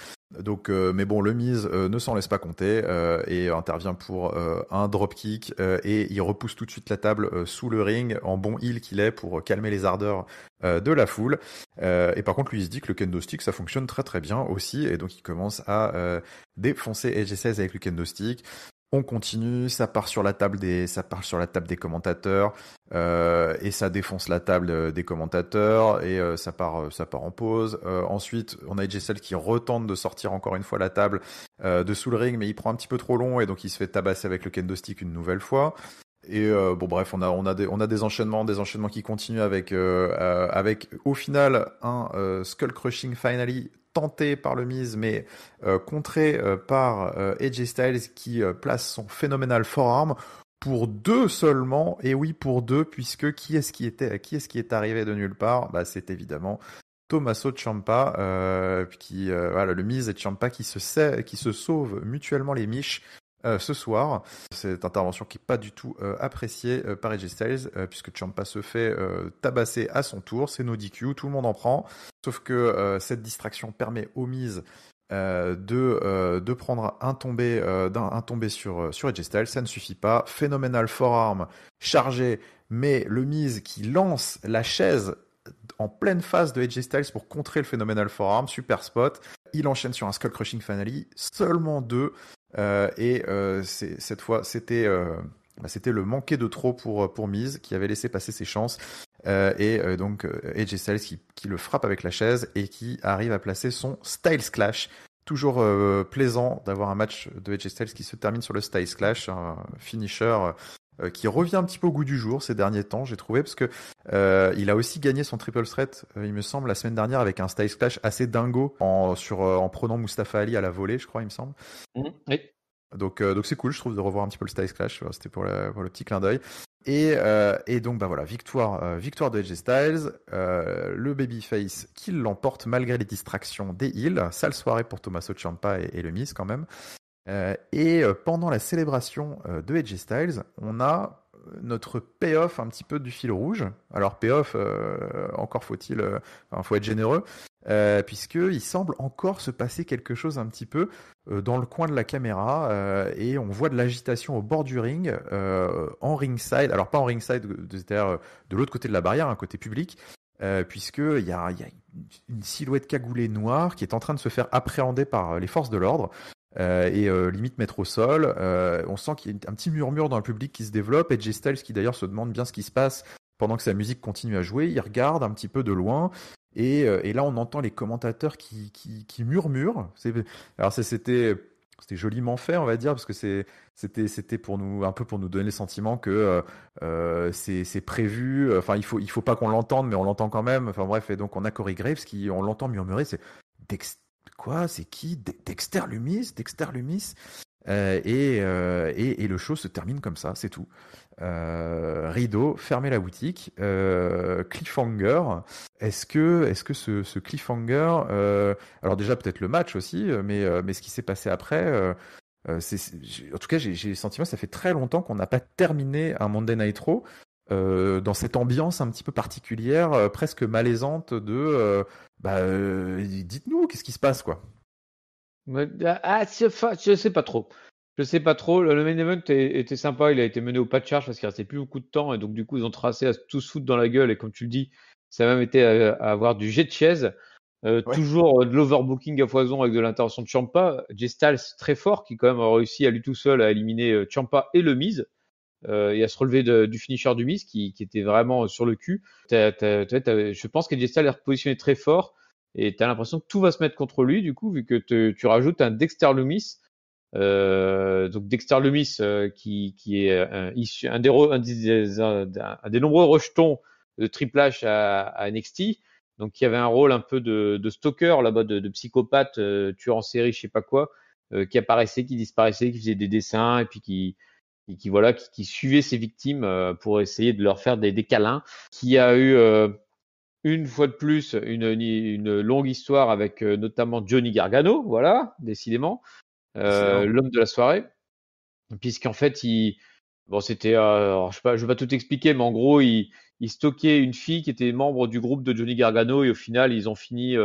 Donc, mais bon, le Miz ne s'en laisse pas compter et intervient pour un dropkick et il repousse tout de suite la table sous le ring en bon heel qu'il est pour calmer les ardeurs de la foule. Et par contre, lui, il se dit que le kendo stick ça fonctionne très très bien aussi et donc il commence à défoncer AJ Styles avec le kendo stick. On continue, ça part sur la table des commentateurs et ça défonce la table des commentateurs et ça part en pause. Ensuite, on a AJ Styles qui retente de sortir encore une fois la table de sous le ring, mais il prend un petit peu trop long et donc il se fait tabasser avec le kendo stick une nouvelle fois. Et bon bref, on a des enchaînements qui continuent avec au final un skull crushing finally tenté par le Miz, mais contré par AJ Styles qui place son phénoménal forearm pour 2 seulement. Et oui, pour 2, puisque qui est-ce qui est arrivé de nulle part? Bah, c'est évidemment Tommaso Ciampa, voilà, le Miz et Ciampa qui se sauvent mutuellement les miches. Ce soir, cette intervention qui est pas du tout appréciée par AJ Styles puisque Ciampa se fait tabasser à son tour, c'est no DQ, tout le monde en prend, sauf que cette distraction permet au Miz de prendre un tombé sur AJ Styles, ça ne suffit pas, phénoménal forearm chargé, mais le Miz qui lance la chaise en pleine face de AJ Styles pour contrer le phénoménal forearm, super spot, il enchaîne sur un skull crushing finale, seulement 2. Cette fois, c'était le manqué de trop pour Miz qui avait laissé passer ses chances. Donc AJ Styles qui le frappe avec la chaise et qui arrive à placer son Styles Clash. Toujours plaisant d'avoir un match de AJ Styles qui se termine sur le Styles Clash, un finisher qui revient un petit peu au goût du jour ces derniers temps, j'ai trouvé, parce que il a aussi gagné son triple threat, il me semble, la semaine dernière avec un Styles Clash assez dingo en prenant Mustafa Ali à la volée, je crois, il me semble. Oui. Donc c'est cool, je trouve, de revoir un petit peu le Styles Clash. C'était pour le petit clin d'œil. Et donc bah voilà, victoire de AJ Styles, le babyface qui l'emporte malgré les distractions des heels. Sale soirée pour Tommaso Ciampa et le Miz quand même. Et pendant la célébration de AJ Styles, on a notre payoff un petit peu du fil rouge. Alors payoff, encore faut-il, faut être généreux, puisqu'il semble encore se passer quelque chose un petit peu dans le coin de la caméra, et on voit de l'agitation au bord du ring, en ringside, alors pas en ringside, c'est-à-dire de l'autre côté de la barrière, un côté public, puisqu'il y a une silhouette cagoulée noire qui est en train de se faire appréhender par les forces de l'ordre. Et limite mettre au sol. On sent qu'il y a un petit murmure dans le public qui se développe. AJ Styles qui d'ailleurs se demande bien ce qui se passe pendant que sa musique continue à jouer. Il regarde un petit peu de loin. Et là, on entend les commentateurs qui murmurent. Alors c'était joliment fait, on va dire, parce que c'était pour nous un peu pour nous donner le sentiment que c'est prévu. Enfin, il faut pas qu'on l'entende, mais on l'entend quand même. Enfin bref, et donc on a Corey Graves qui on l'entend murmurer. C'est quoi, c'est qui? Dexter Lumis. Et le show se termine comme ça, c'est tout. Rideau, fermez la boutique. Cliffhanger. Est-ce que ce cliffhanger, alors déjà peut-être le match aussi, mais ce qui s'est passé après, en tout cas j'ai le sentiment que ça fait très longtemps qu'on n'a pas terminé un Monday Night Raw dans cette ambiance un petit peu particulière, presque malaisante de dites-nous qu'est-ce qui se passe, quoi. Je sais pas trop. Je sais pas trop. Le main event était sympa. Il a été mené au pas de charge parce qu'il restait plus beaucoup de temps et donc du coup ils ont tracé à tout se foutre dans la gueule et comme tu le dis, ça a même été à avoir du jet de chaise. Ouais. Toujours de l'overbooking à foison avec de l'intervention de Ciampa. Jay Styles très fort qui quand même a réussi à lui tout seul à éliminer Ciampa et le Miz. Et à se relever du finisher du Miz qui était vraiment sur le cul. Je pense que Jay Styles est repositionné très fort et tu as l'impression que tout va se mettre contre lui du coup vu que tu rajoutes un Dexter Lumis. Donc Dexter Lumis qui est un des nombreux rejetons de Triple H à NXT. Donc qui avait un rôle un peu de stalker là-bas, de psychopathe, tueur en série, je sais pas quoi, qui apparaissait, qui disparaissait, qui faisait des dessins et puis qui suivait ses victimes pour essayer de leur faire des câlins, qui a eu une fois de plus une longue histoire avec notamment Johnny Gargano, voilà, décidément, l'homme de la soirée, puisqu'en fait c'était, alors, je vais pas tout expliquer, mais en gros il stockait une fille qui était membre du groupe de Johnny Gargano et au final ils ont fini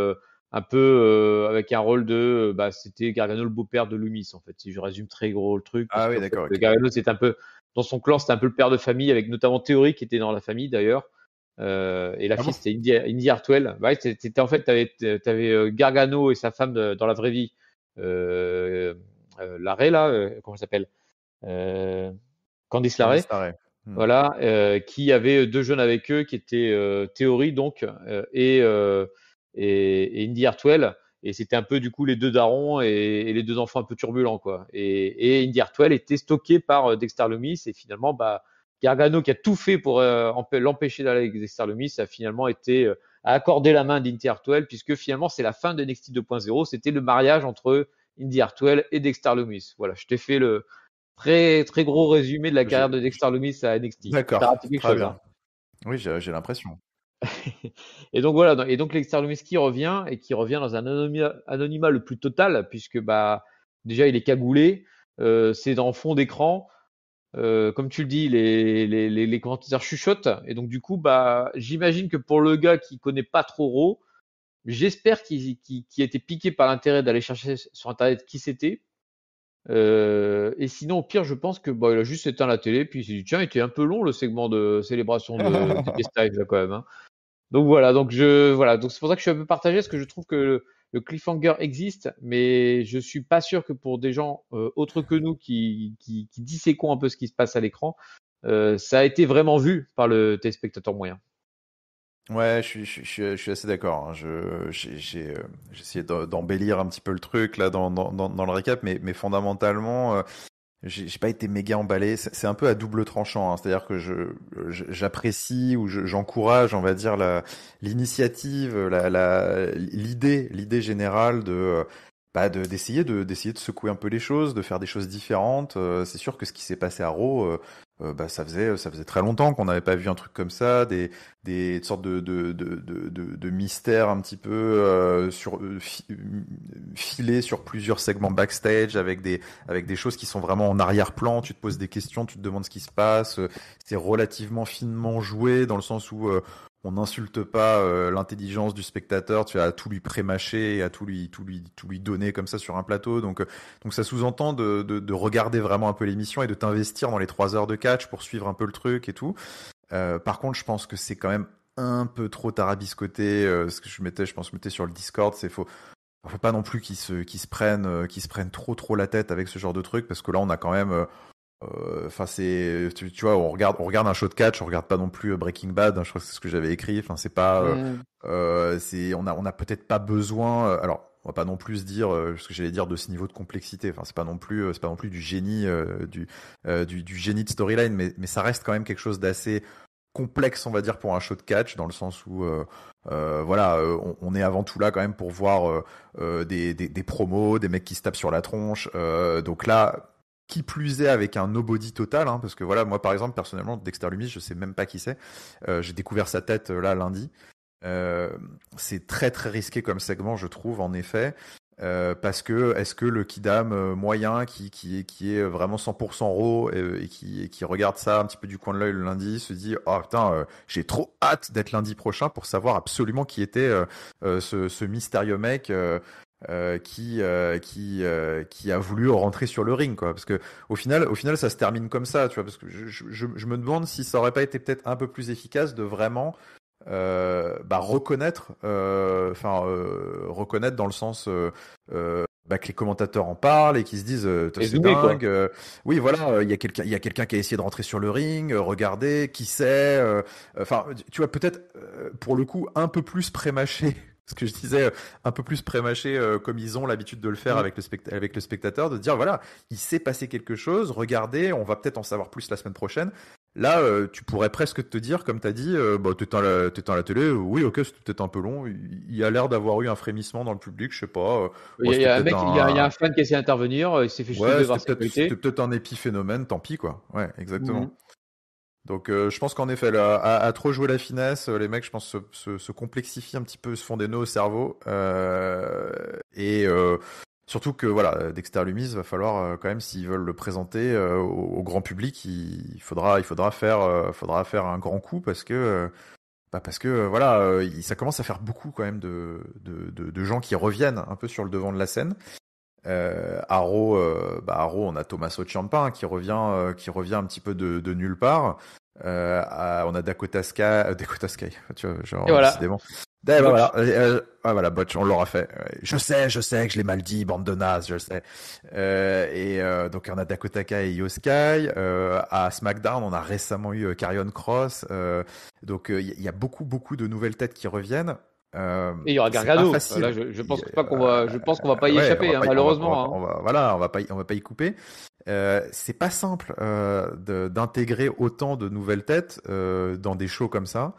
un peu avec un rôle de c'était Gargano le beau-père de Lumis en fait, si je résume très gros le truc, Ah oui, puisque d'accord. en fait, Ok. Gargano c'était un peu dans son clan, c'était un peu le père de famille avec notamment Theory qui était dans la famille d'ailleurs, et la Ah fille bon? c'était Indy Hartwell. Ouais, c'était en fait t'avais Gargano et sa femme dans la vraie vie, Larray là, comment elle s'appelle, euh, Candice Larray, Candice Larray. voilà, qui avait deux jeunes avec eux, qui étaient Theory donc et Indy Hartwell, et c'était un peu du coup les deux darons et les deux enfants un peu turbulents quoi. Et Indy Hartwell était stocké par Dexter Lumis et finalement Gargano qui a tout fait pour l'empêcher d'aller avec Dexter Lumis a finalement été a accordé la main d'Indy Hartwell puisque finalement c'est la fin de NXT 2.0, c'était le mariage entre Indy Hartwell et Dexter Lumis. Voilà, je t'ai fait le très très gros résumé de la carrière de Dexter Lumis à NXT. T'as D'accord, raté quelque très chose, bien. hein. Oui, j'ai l'impression. Et donc voilà, et donc Dexter Lumis qui revient et qui revient dans un anonymat le plus total puisque déjà il est cagoulé, c'est en fond d'écran, comme tu le dis, les commentateurs chuchotent et donc du coup j'imagine que pour le gars qui connaît pas trop Raw, j'espère qu'il a été piqué par l'intérêt d'aller chercher sur internet qui c'était. Et sinon, au pire, je pense que il a juste éteint la télé, puis il s'est dit tiens, il était un peu long le segment de célébration de Styles là quand même, hein. Donc voilà, donc c'est pour ça que je suis un peu partagé, parce que je trouve que le cliffhanger existe, mais je suis pas sûr que pour des gens autres que nous qui disséquons un peu ce qui se passe à l'écran, ça a été vraiment vu par le téléspectateur moyen. Ouais, je suis assez d'accord, hein. J'ai essayé d'embellir un petit peu le truc là dans le récap, mais fondamentalement, j'ai pas été méga emballé. C'est un peu à double tranchant, hein. C'est-à-dire que j'apprécie ou j'encourage, on va dire, l'initiative, l'idée générale d'essayer de secouer un peu les choses, de faire des choses différentes. C'est sûr que ce qui s'est passé à Raw, ça faisait très longtemps qu'on n'avait pas vu un truc comme ça, des sortes de mystères un petit peu filés sur plusieurs segments backstage avec des choses qui sont vraiment en arrière-plan. Tu te poses des questions, tu te demandes ce qui se passe. C'est relativement finement joué dans le sens où on n'insulte pas l'intelligence du spectateur. Tu as à tout lui prémâcher et à tout lui donner comme ça sur un plateau. Donc ça sous-entend de regarder vraiment un peu l'émission et de t'investir dans les 3 heures de catch pour suivre un peu le truc et tout. Par contre, je pense que c'est quand même un peu trop tarabiscoté. Ce que je mettais sur le Discord, faut pas non plus qu'ils se prennent trop la tête avec ce genre de truc, parce que là on a quand même enfin tu vois, on regarde un show de catch, on regarde pas non plus Breaking Bad, hein, je crois que c'est ce que j'avais écrit. Enfin c'est pas on a peut-être pas besoin, alors on va pas non plus se dire ce que j'allais dire de ce niveau de complexité. Enfin c'est pas non plus du génie du génie de storyline, mais ça reste quand même quelque chose d'assez complexe, on va dire, pour un show de catch, dans le sens où on est avant tout là quand même pour voir des promos, des mecs qui se tapent sur la tronche. Donc là, qui plus est avec un nobody total, hein, parce que voilà, moi par exemple personnellement, Dexter Lumis, je sais même pas qui c'est. J'ai découvert sa tête là lundi. C'est très très risqué comme segment, je trouve, en effet. Parce que est-ce que le kidam moyen qui est vraiment 100% raw et qui regarde ça un petit peu du coin de l'œil le lundi se dit oh putain, j'ai trop hâte d'être lundi prochain pour savoir absolument qui était ce mystérieux mec qui a voulu rentrer sur le ring, quoi. Parce que au final ça se termine comme ça, tu vois. Parce que je me demande si ça aurait pas été peut-être un peu plus efficace de vraiment reconnaître dans le sens que les commentateurs en parlent et qu'ils se disent c'est dingue, oui voilà, il y a quelqu'un qui a essayé de rentrer sur le ring, regardez qui c'est, enfin tu vois, peut-être pour le coup un peu plus prémâché, ce que je disais, un peu plus prémâché comme ils ont l'habitude de le faire avec le spectateur, de dire voilà, il s'est passé quelque chose, regardez, on va peut-être en savoir plus la semaine prochaine. Là, tu pourrais presque te dire, comme t'as dit, t'éteins la télé, oui, ok, c'était peut-être un peu long. Il y a l'air d'avoir eu un frémissement dans le public, je sais pas. Il y a un mec, il y a un fan qui a essayé d'intervenir, il s'est fait ouais, soulever par sécurité. c'était peut-être un épiphénomène, tant pis, quoi. Ouais, exactement. Mm-hmm. Donc, je pense qu'en effet, là, à trop jouer la finesse, les mecs, je pense, se complexifient un petit peu, se font des nœuds au cerveau. Surtout que voilà, Dexter Lumis, va falloir quand même, s'ils veulent le présenter au grand public, il faudra faire un grand coup, parce que voilà, ça commence à faire beaucoup quand même de gens qui reviennent un peu sur le devant de la scène. Arrow, on a Tommaso Ciampa qui revient un petit peu de nulle part. On a Dakota Sky, tu vois, genre, et voilà. décidément. Voilà, Botch, on l'aura fait. Je sais que je l'ai mal dit, bande de nazes, je sais. Donc on a Dakota Kai et Io Sky. À SmackDown, on a récemment eu Karrion Kross. Donc il y a beaucoup de nouvelles têtes qui reviennent. Et il y aura Gargano. Là, je pense qu'on va pas y échapper, malheureusement. On va pas y couper. C'est pas simple d'intégrer autant de nouvelles têtes dans des shows comme ça.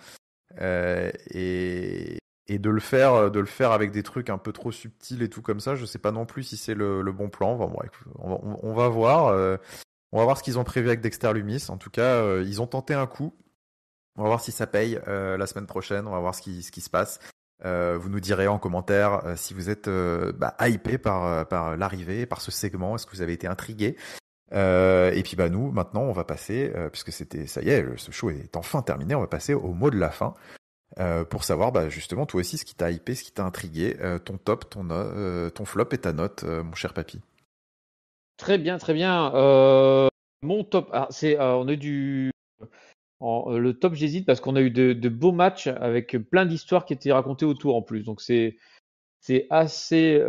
Et de le faire avec des trucs un peu trop subtils et tout comme ça, je sais pas non plus si c'est le bon plan. Enfin, bon, écoute, on va voir. On va voir ce qu'ils ont prévu avec Dexter Lumis. En tout cas, ils ont tenté un coup. On va voir si ça paye la semaine prochaine. On va voir ce qui se passe. Vous nous direz en commentaire si vous êtes hypé par l'arrivée, par ce segment. Est-ce que vous avez été intrigué? Et puis nous, maintenant, on va passer, puisque ça y est, ce show est enfin terminé, on va passer au mot de la fin. Pour savoir justement toi aussi ce qui t'a hypé, ce qui t'a intrigué, ton top, ton flop et ta note, mon cher papy. Très bien. Mon top, on a eu le top, j'hésite parce qu'on a eu de beaux matchs avec plein d'histoires qui étaient racontées autour en plus. Donc c'est assez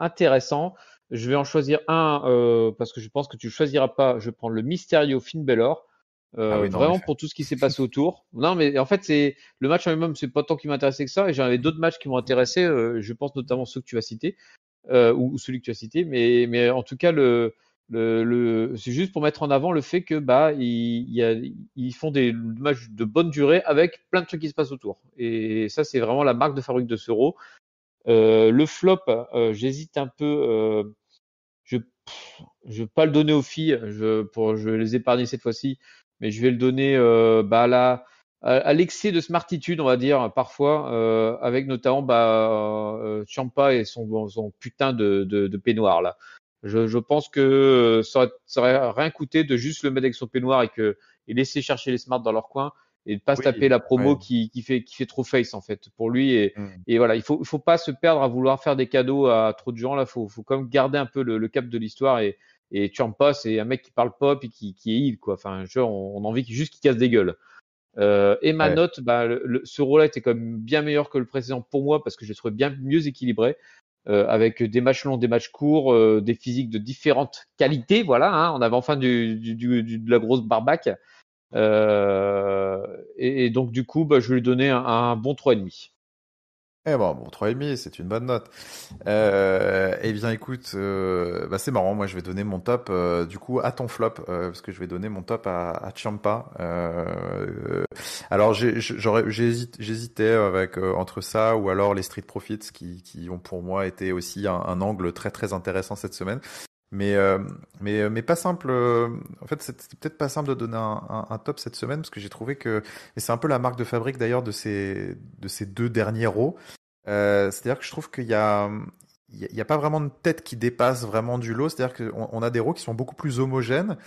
intéressant. Je vais en choisir un parce que je pense que tu ne choisiras pas. Je vais prendre le Mysterio Finn Balor. Vraiment pour tout ce qui s'est passé autour. Non, mais en fait, c'est le match en lui-même, c'est pas tant qui m'intéressait que ça. Et j'en avais d'autres matchs qui m'ont intéressé. Je pense notamment ceux que tu as cités ou celui que tu as cité. Mais en tout cas, c'est juste pour mettre en avant le fait que ils font des matchs de bonne durée avec plein de trucs qui se passent autour. Et ça, c'est vraiment la marque de fabrique de ce Raw. Le flop, j'hésite un peu. Je Je vais pas le donner aux filles, je vais les épargner cette fois-ci, mais je vais le donner à l'excès de smartitude, on va dire, parfois, avec notamment Ciampa et son putain de peignoir là. Je pense que ça aurait rien coûté de juste le mettre avec son peignoir et laisser chercher les smarts dans leur coin et de pas se taper Oui, la promo ouais. qui fait trop face en fait pour lui Mm. et voilà, il faut pas se perdre à vouloir faire des cadeaux à trop de gens là, faut quand même garder un peu le cap de l'histoire et Ciampa, c'est un mec qui parle pop et qui est heal, quoi. Enfin, genre, on a envie juste qu'il casse des gueules. Et ma Ouais. note, ce rôle-là était quand même bien meilleur que le précédent pour moi parce que je l'ai trouvé bien mieux équilibré, avec des matchs longs, des matchs courts, des physiques de différentes qualités. Voilà, hein, on avait enfin de la grosse barbaque. Et donc, du coup, je vais lui donner un bon 3,5. Eh bon, 3,5, c'est une bonne note. Eh bien, écoute, c'est marrant. Moi, je vais donner mon top, du coup, à ton flop, parce que je vais donner mon top à Ciampa. Alors, j'hésitais avec entre ça ou alors les Street Profits, qui ont pour moi été aussi un angle très très intéressant cette semaine. Mais, mais pas simple. En fait, c'était peut-être pas simple de donner un top cette semaine parce que j'ai trouvé que, et c'est un peu la marque de fabrique d'ailleurs de ces deux derniers rows. C'est-à-dire que je trouve qu'il y a pas vraiment de tête qui dépasse vraiment du lot. C'est-à-dire qu'on a des rows qui sont beaucoup plus homogènes.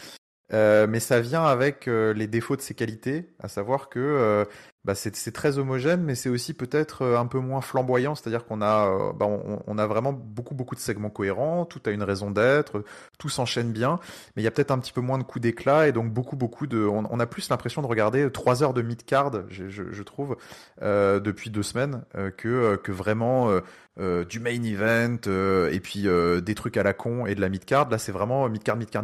Mais ça vient avec les défauts de ses qualités, à savoir que c'est très homogène, mais c'est aussi peut-être un peu moins flamboyant, c'est-à-dire qu'on a on a vraiment beaucoup de segments cohérents, tout a une raison d'être, tout s'enchaîne bien, mais il y a peut-être un petit peu moins de coups d'éclat et donc beaucoup on a plus l'impression de regarder 3 heures de mid-card, je trouve, depuis 2 semaines, que vraiment du main event et puis des trucs à la con et de la mid-card. Là, c'est vraiment mid-card,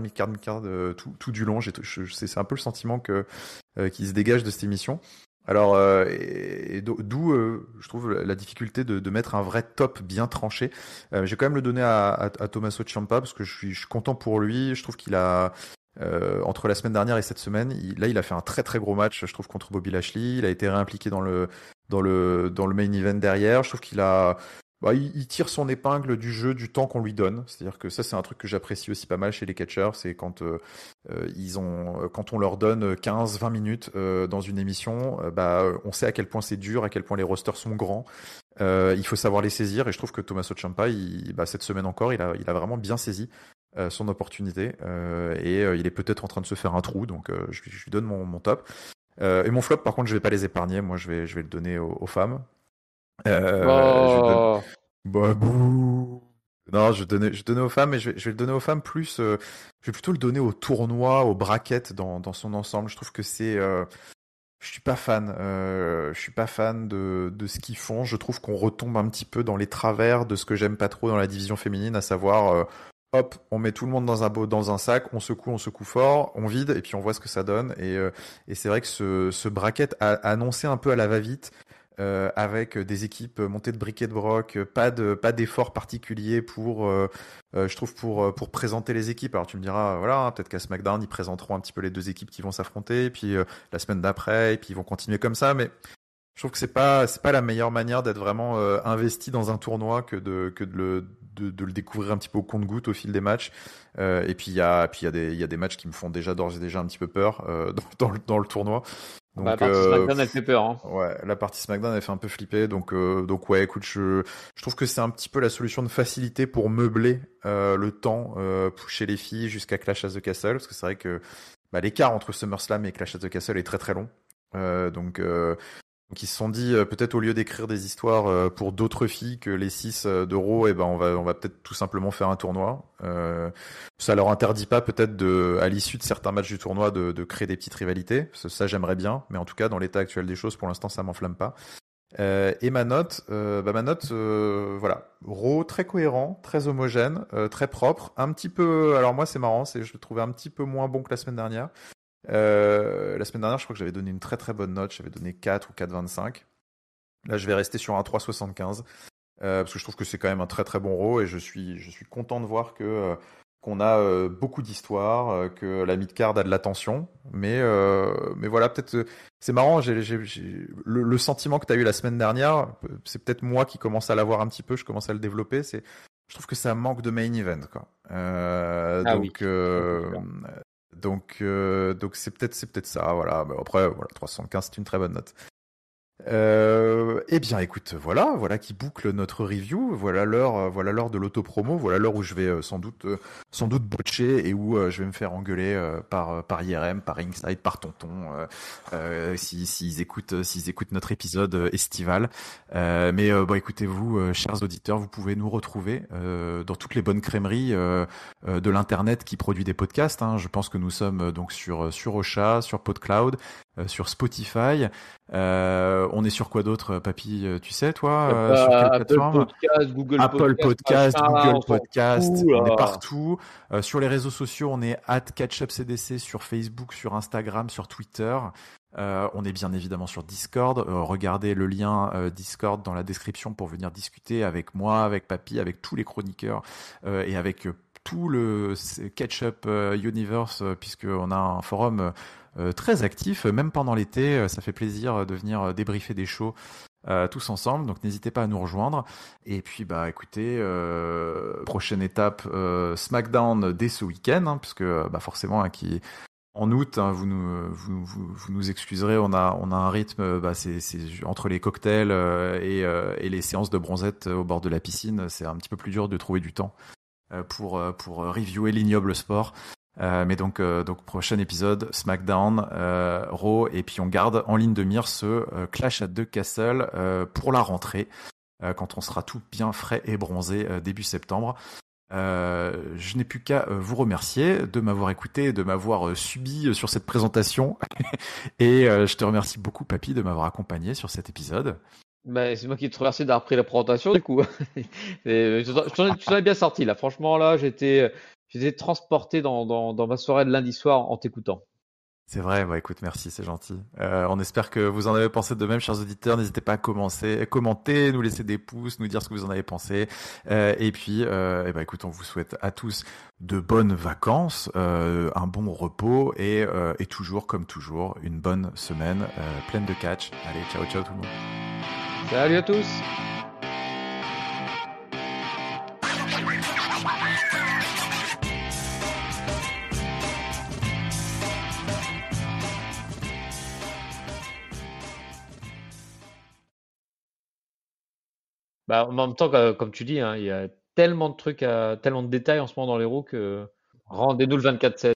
tout du long. C'est un peu le sentiment qui se dégage de cette émission. Alors, d'où je trouve la difficulté de mettre un vrai top bien tranché. J'ai quand même le donné à Tommaso Ciampa parce que je suis content pour lui. Je trouve qu'il a entre la semaine dernière et cette semaine, il a fait un très très gros match, je trouve, contre Bobby Lashley. Il a été réimpliqué dans le main event derrière. Je trouve qu'il a il tire son épingle du jeu, du temps qu'on lui donne. C'est-à-dire que ça, c'est un truc que j'apprécie aussi pas mal chez les catcheurs. C'est quand quand on leur donne 15-20 minutes dans une émission, on sait à quel point c'est dur, à quel point les rosters sont grands. Il faut savoir les saisir. Et je trouve que Tommaso Ciampa, cette semaine encore, il a vraiment bien saisi son opportunité. Il est peut-être en train de se faire un trou. Donc, je lui donne mon top. Et mon flop, par contre, je vais pas les épargner. Moi, je vais le donner aux femmes. Je vais donner. Oh, Bouh. Non, je vais donner aux femmes, mais je vais le donner aux femmes plus. Je vais plutôt le donner au tournoi, aux brackets dans son ensemble. Je trouve que c'est. Je suis pas fan. Je suis pas fan de ce qu'ils font. Je trouve qu'on retombe un petit peu dans les travers de ce que j'aime pas trop dans la division féminine, à savoir. Hop, on met tout le monde dans un sac, on secoue fort, on vide et puis on voit ce que ça donne. Et c'est vrai que ce bracket a annoncé un peu à la va-vite avec des équipes montées de briquet de broc, pas d'effort particulier je trouve pour présenter les équipes. Alors tu me diras, voilà, hein, peut-être qu'à SmackDown ils présenteront un petit peu les deux équipes qui vont s'affronter, et puis la semaine d'après, et puis ils vont continuer comme ça. Mais je trouve que c'est pas la meilleure manière d'être vraiment investi dans un tournoi que de le découvrir un petit peu au compte-gouttes au fil des matchs. Et puis il y a des matchs qui me font d'ores et déjà un petit peu peur dans le tournoi. la Donc, partie SmackDown, elle fait peur, hein. ouais, la partie SmackDown elle fait un peu flipper, donc ouais, écoute, je trouve que c'est un petit peu la solution de facilité pour meubler le temps chez les filles jusqu'à Clash at the Castle, parce que c'est vrai que l'écart entre SummerSlam et Clash at the Castle est très très long. Donc ils se sont dit peut-être au lieu d'écrire des histoires pour d'autres filles que les 6 d'Euro, et ben on va peut-être tout simplement faire un tournoi. Ça leur interdit pas peut-être à l'issue de certains matchs du tournoi de créer des petites rivalités. Ça j'aimerais bien, mais en tout cas dans l'état actuel des choses pour l'instant ça m'enflamme pas. Et ma note, voilà, Raw très cohérent, très homogène, très propre, un petit peu. Alors moi c'est marrant, je le trouvais un petit peu moins bon que la semaine dernière. La semaine dernière, je crois que j'avais donné une très très bonne note. J'avais donné 4 ou 4,25. Là, je vais rester sur un 3,75 parce que je trouve que c'est quand même un très très bon Raw et je suis content de voir qu'on a beaucoup d'histoires, que la mid-card a de l'attention. Mais voilà, peut-être c'est marrant. Le sentiment que tu as eu la semaine dernière, c'est peut-être moi qui commence à l'avoir un petit peu. Je commence à le développer. je trouve que ça manque de main event, quoi. Ah oui, ça, c'est sûr. Donc c'est peut-être ça, voilà. Mais après, voilà, 315, c'est une très bonne note. Eh bien, écoute, voilà qui boucle notre review. Voilà l'heure de l'autopromo. Voilà l'heure où je vais sans doute botcher et où je vais me faire engueuler par IRM, par Inside, par Tonton, s'ils écoutent notre épisode estival. Mais bon, écoutez-vous, chers auditeurs, vous pouvez nous retrouver dans toutes les bonnes crèmeries de l'internet qui produit des podcasts. Hein. Je pense que nous sommes donc sur Ocha, sur PodCloud, sur Spotify. On est sur quoi d'autre, Papy? Tu sais, toi, Il n'y a sur quelle pas Apple plateforme? Podcast, Google Apple Podcast, Podcast, machin, là, Google on s'en Podcast, fout, on est là. partout. Sur les réseaux sociaux, on est @catchupcdc sur Facebook, sur Instagram, sur Twitter. On est bien évidemment sur Discord. Regardez le lien Discord dans la description pour venir discuter avec moi, avec Papy, avec tous les chroniqueurs et avec tout le Catch-up Universe, puisqu'on a un forum très actif, même pendant l'été. Ça fait plaisir de venir débriefer des shows tous ensemble, donc n'hésitez pas à nous rejoindre. Et puis bah écoutez, prochaine étape, SmackDown dès ce week-end, hein, puisque bah forcément qui en août, hein, vous nous excuserez, on a un rythme, bah c'est entre les cocktails et les séances de bronzette au bord de la piscine, c'est un petit peu plus dur de trouver du temps pour reviewer l'ignoble sport. Mais donc prochain épisode, SmackDown, Raw, et puis on garde en ligne de mire ce Clash at the Castle pour la rentrée, quand on sera tout bien frais et bronzé début septembre. Je n'ai plus qu'à vous remercier de m'avoir écouté, de m'avoir subi sur cette présentation. Et je te remercie beaucoup, Papy, de m'avoir accompagné sur cet épisode. Ben, c'est moi qui te remercie d'avoir pris la présentation, du coup. Tu t'en es bien sorti, là. Franchement, là, j'étais transporté dans ma soirée de lundi soir en t'écoutant. C'est vrai, bah écoute, merci, c'est gentil. On espère que vous en avez pensé de même, chers auditeurs. N'hésitez pas à commenter, nous laisser des pouces, nous dire ce que vous en avez pensé. Et puis, eh ben, écoute, on vous souhaite à tous de bonnes vacances, un bon repos et toujours, comme toujours, une bonne semaine pleine de catch. Allez, ciao, ciao tout le monde. Salut à tous! Bah, en même temps, comme tu dis, hein, il y a tellement de trucs, tellement de détails en ce moment dans les roues que rendez-nous le 24/7.